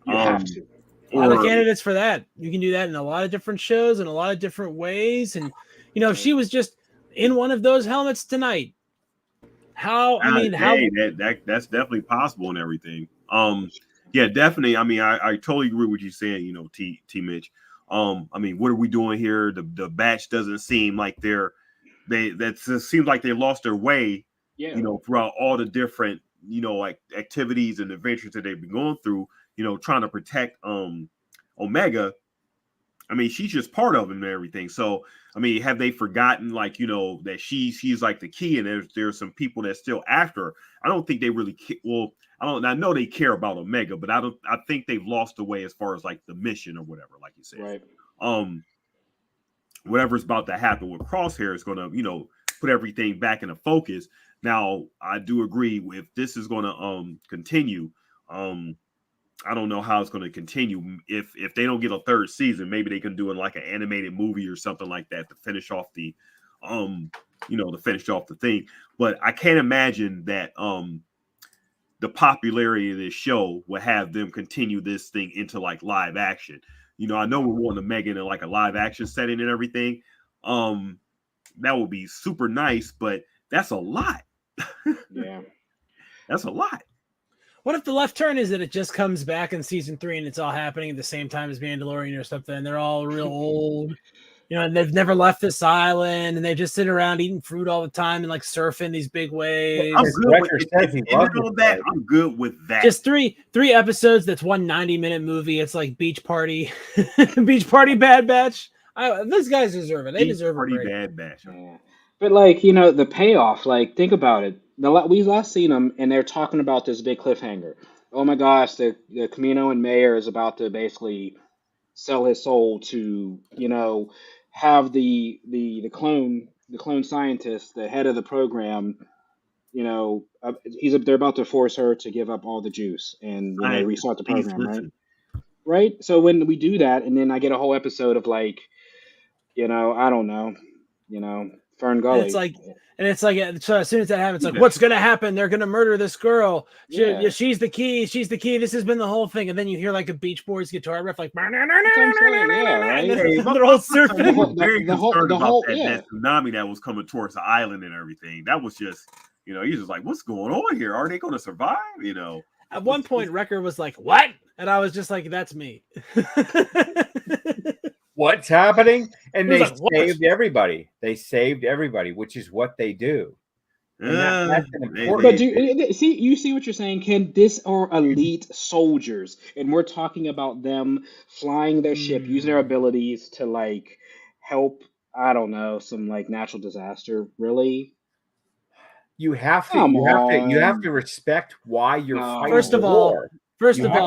You have um, to. A lot of or candidates for that. You can do that in a lot of different shows in a lot of different ways. And if she was just in one of those helmets tonight, how hey, that's definitely possible and everything. Yeah, definitely. I mean, I totally agree with you saying, T Mitch. I mean, what are we doing here? The batch doesn't seem like that seems like they lost their way, Yeah. throughout all the different, like activities and adventures that they've been going through, trying to protect Omega. I mean, she's just part of it and everything. So, I mean, have they forgotten, like, that she's like the key, and there's some people that still after her? I don't think they really well. I know they care about Omega, but I think they've lost the way as far as like the mission or whatever, like you said. Right. Whatever's about to happen with Crosshair is going to, put everything back into focus. Now, I do agree if this is going to continue. I don't know how it's going to continue. If they don't get a third season, maybe they can do it like an animated movie or something like that to finish off the thing. But I can't imagine that the popularity of this show will have them continue this thing into like live action. I know we're wanting to make it in like a live action setting and everything. That would be super nice, but that's a lot. Yeah. That's a lot. What if the left turn is that it just comes back in season 3 and it's all happening at the same time as Mandalorian or something? And they're all real old, and they've never left this island, and they just sit around eating fruit all the time and like surfing these big waves. I'm good with that. I'm good with that. Just three episodes. That's one 90-minute movie. It's like Beach Party, Beach Party Bad Batch. These guys deserve it. They deserve Party a break. Bad Batch. Yeah. But like, the payoff, like think about it. We've last seen them and they're talking about this big cliffhanger. Oh my gosh, the Camino and Mayor is about to basically sell his soul to, have the clone scientist, the head of the program, they're about to force her to give up all the juice and restart the program, right? Right? So when we do that and then I get a whole episode of like, I don't know, Fern Gully. And it's like, so as soon as that happens, like, what's going to happen? They're going to murder this girl. She's the key. She's the key. This has been the whole thing. And then you hear like a Beach Boys guitar riff, like, right? they're all surfing. Very concerned about that tsunami that was coming towards the island and everything. That was just, you're just like, what's going on here? Are they going to survive? At one point, Wrecker was like, what? And I was just like, that's me. What's happening? And they like, saved everybody. They saved everybody, which is what they do. That's an important. But you see what you're saying, Ken? This are elite soldiers, and we're talking about them flying their ship, using their abilities to like help. I don't know, some like natural disaster. Really? You have to respect why you're fighting. First of all,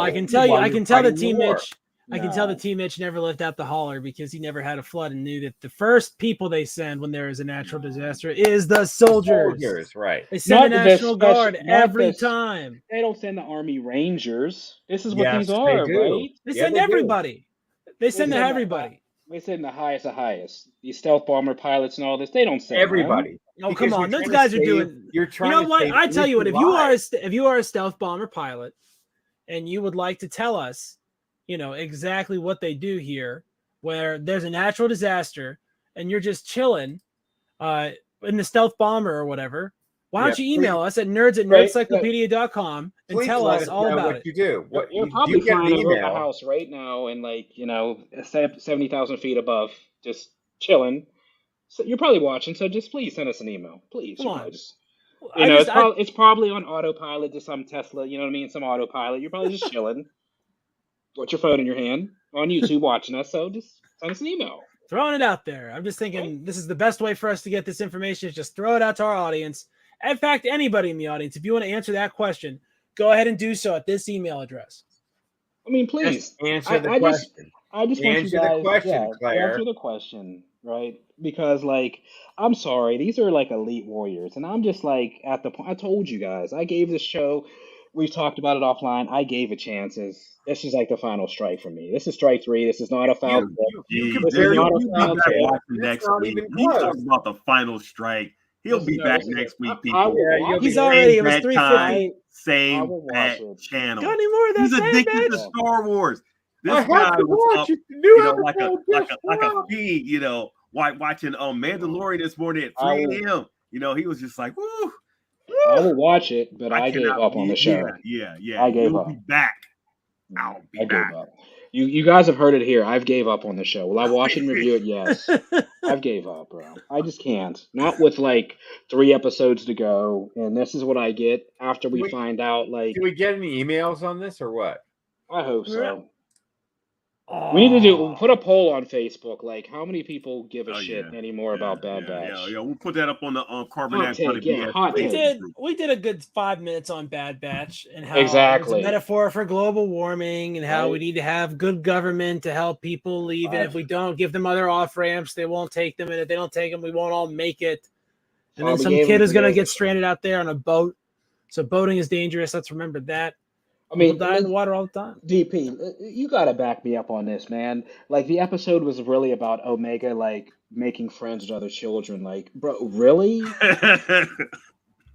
I can tell the Team Mitch. I can tell the Team Mitch never lived out the holler because he never had a flood and knew that the first people they send when there is a natural disaster is the soldiers. Right. They send the National Guard every time. They don't send the Army Rangers. This is what these are, right? They send everybody. They send everybody. They send the highest of highest. These stealth bomber pilots and all this. They don't send everybody. Oh, come on. Those guys are doing. You're trying. You know what? I tell you what. If you are a stealth bomber pilot, and you would like to tell us, exactly what they do here, where there's a natural disaster and you're just chilling in the stealth bomber or whatever, Why don't Yeah, you email us at Right, nerds@nerdcyclopedia.com and please tell let us us all know about what it. you do. What you're do probably you get an flying over the email? house right now and like 70,000 feet above, just chilling. So you're probably watching. So just please send us an email, please. Come You probably on. just I just I it's probably on autopilot to some Tesla. You know what I mean? Some autopilot. You're probably just chilling, with your phone in your hand on YouTube watching us. So just send us an email, throwing it out there. I'm just right? thinking this is the best way for us to get this information is just throw it out to our audience. In fact, anybody in the audience, if you want to answer that question, go ahead and do so at this email address. I mean, Just please. answer the I just question. I just want you Answer the guys, question, yeah, answer Claire. the question, right? Because like I'm sorry, these are like elite warriors, and I'm just like at the point. I told you guys, I gave this show. We talked about it offline. I gave it chances. This is like the final strike for me. This is strike three. This is not a foul You tip. you You This is compare barely not a you'll be foul back tip. watching That's next not week. even He close. talks about the final strike. He'll be back next week, I people. will Yeah, watch you'll He's be it. already. It Same was bat 350. time, I same will watch bat it. channel. Got any more of that He's same addicted to bitch? Yeah. Star Wars. I This guy have to was watch up, it. The new like a episode like just a like a dropped. fiend, watching Mandalorian this morning at I 3 will. a.m. He was just like, woo, I woo. will watch it, but I I gave cannot. up on the show. Yeah. I gave You'll be up. back. I'll be I gave back. up. You guys have heard it here. I've gave up on the show. Will I watch it and review it? Yes. I've gave up, bro. I just can't. Not with like 3 episodes to go, and this is what I get after we find out. Like, Do we get any emails on this or what? I hope We're- so. We need to put Oh, a poll on Facebook. Like, how many people give a Oh shit yeah, anymore about Bad Batch? We'll put that up on the Carbon Hot Act Money take, yeah, BS hot we take. Facebook did group. we did a good 5 minutes on Bad Batch and how it was a Exactly. metaphor for global warming and how we Right. need to have good government to help people leave. And if we don't give them other off ramps, they won't take them. And if they don't take them, we won't all make it. And then We some gave kid them is going to today. get stranded out there on a boat. So boating is dangerous. Let's remember that. I People mean, die in the water all the time. DP, you gotta back me up on this, man. Like the episode was really about Omega, like making friends with other children. Like, bro, really?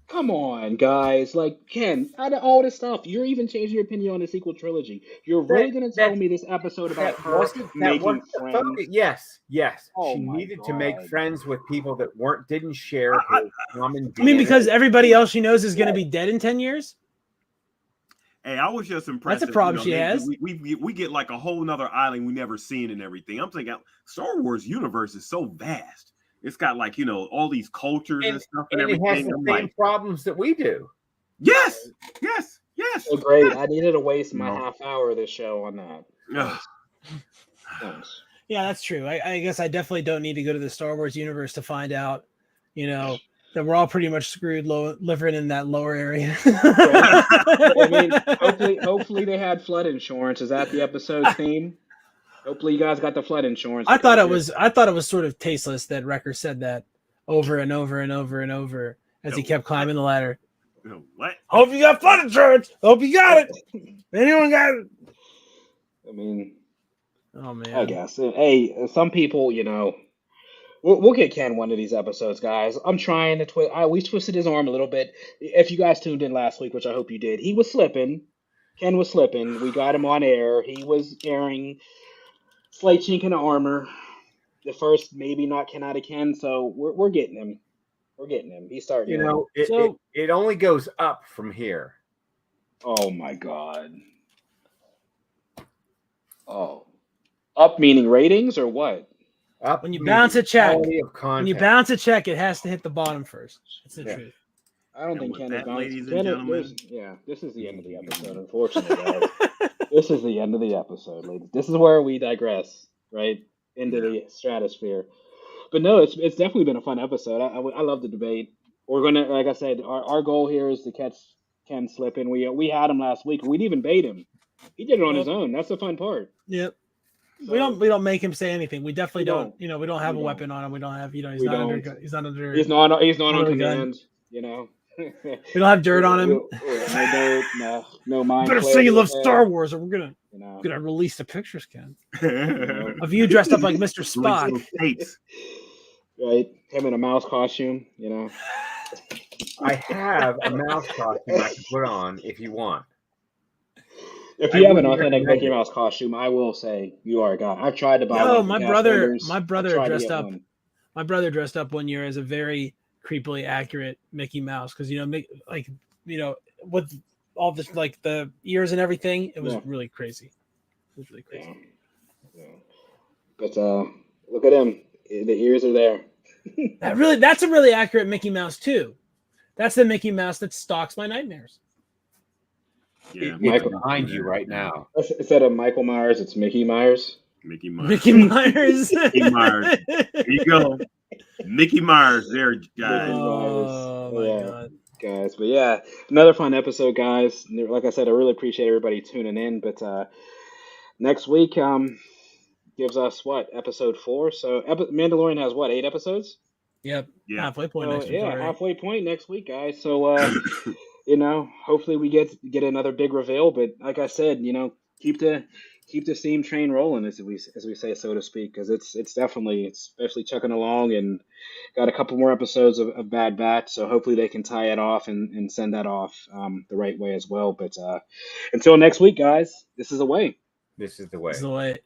Come on, guys. Like, Ken, out of all this stuff, you're even changing your opinion on the sequel trilogy. You're really gonna tell me this episode about her that making wasn't the friends? focus. Yes. Oh She my needed to make God. friends with people that didn't share her common I mean, DNA. because everybody else she knows is going to be dead in 10 years. Hey, I was just impressed. That's a problem she has. We get like a whole nother island we never seen and everything. I'm thinking Star Wars universe is so vast. It's got like all these cultures and stuff and it has everything. the I'm same like, problems that we do. yes. So great. yes. I needed to waste my No. half hour of this show on that. Ugh. Thanks. Yeah, that's true. I guess I definitely don't need to go to the Star Wars universe to find out, that we're all pretty much screwed living in that lower area. I mean, hopefully they had flood insurance. Is that the episode's theme? Hopefully you guys got the flood insurance. I thought it was sort of tasteless that Wrecker said that over and over and over and over as he kept climbing the ladder. What? Hope you got flood insurance. Hope you got it. Anyone got it? I mean, Oh man. I guess. Hey, some people, we'll get Ken one of these episodes, guys. I'm trying to twist. We twisted his arm a little bit. If you guys tuned in last week, which I hope you did, he was slipping. Ken was slipping. We got him on air. He was airing slight chink in the armor. The first, maybe not Ken out of Ken. So we're getting him. We're getting him. He's starting. It only goes up from here. Oh my God. Oh, up meaning ratings or what? Up When you means bounce a check, quality of when you content. bounce a check, it has to hit the bottom first. That's the truth. I don't And think with Ken that, is bouncing. ladies and gentlemen, This is the end of the episode, unfortunately, guys. This is the end of the episode, ladies. This is where we digress, right? Into the stratosphere. But no, it's definitely been a fun episode. I love the debate. We're gonna, like I said, our goal here is to catch Ken slipping. We had him last week. We didn't even bait him. He did it on his own. That's the fun part. Yep. So, We don't make him say anything. We definitely We don't. don't. We don't have We a don't. weapon on him. We don't have. He's We not don't. under. He's not under. He's not on Really command. We don't have dirt on him. No dirt. No mind. Better flares say you in love his head, Star Wars, or we're gonna You know. release the pictures, Ken, Right. of you dressed up like Mr. Spock. Right? Him in a mouse costume. I have a mouse costume I can put on if you want. If you I have an wouldn't authentic recommend Mickey it. Mouse costume, I will say you are a guy. I've tried to buy No, one. my for brother. Castholders. My I've brother tried to dressed get up. one. My brother dressed up one year as a very creepily accurate Mickey Mouse because with all this like the ears and everything, it was really crazy. It was really crazy. Yeah. But look at him. The ears are there. That's a really accurate Mickey Mouse too. That's the Mickey Mouse that stalks my nightmares. Yeah, It's behind you right now. Instead of Michael Myers, it's Mickey Myers. Mickey Myers. Mickey Myers. Mickey Myers. There you go. Mickey Myers there, guys. Oh my God. Guys. But yeah, another fun episode, guys. Like I said, I really appreciate everybody tuning in. But next week gives us what? Episode 4. So Mandalorian has what, 8 episodes? Yep. Yeah. Halfway point next week. Yeah, halfway point next week, guys. So hopefully we get another big reveal. But like I said, keep the steam train rolling, as we say, so to speak, because it's definitely, especially chugging along, and got a couple more episodes of Bad Batch. So hopefully they can tie it off and send that off the right way as well. But until next week, guys, this is the way. This is the way. This is the way.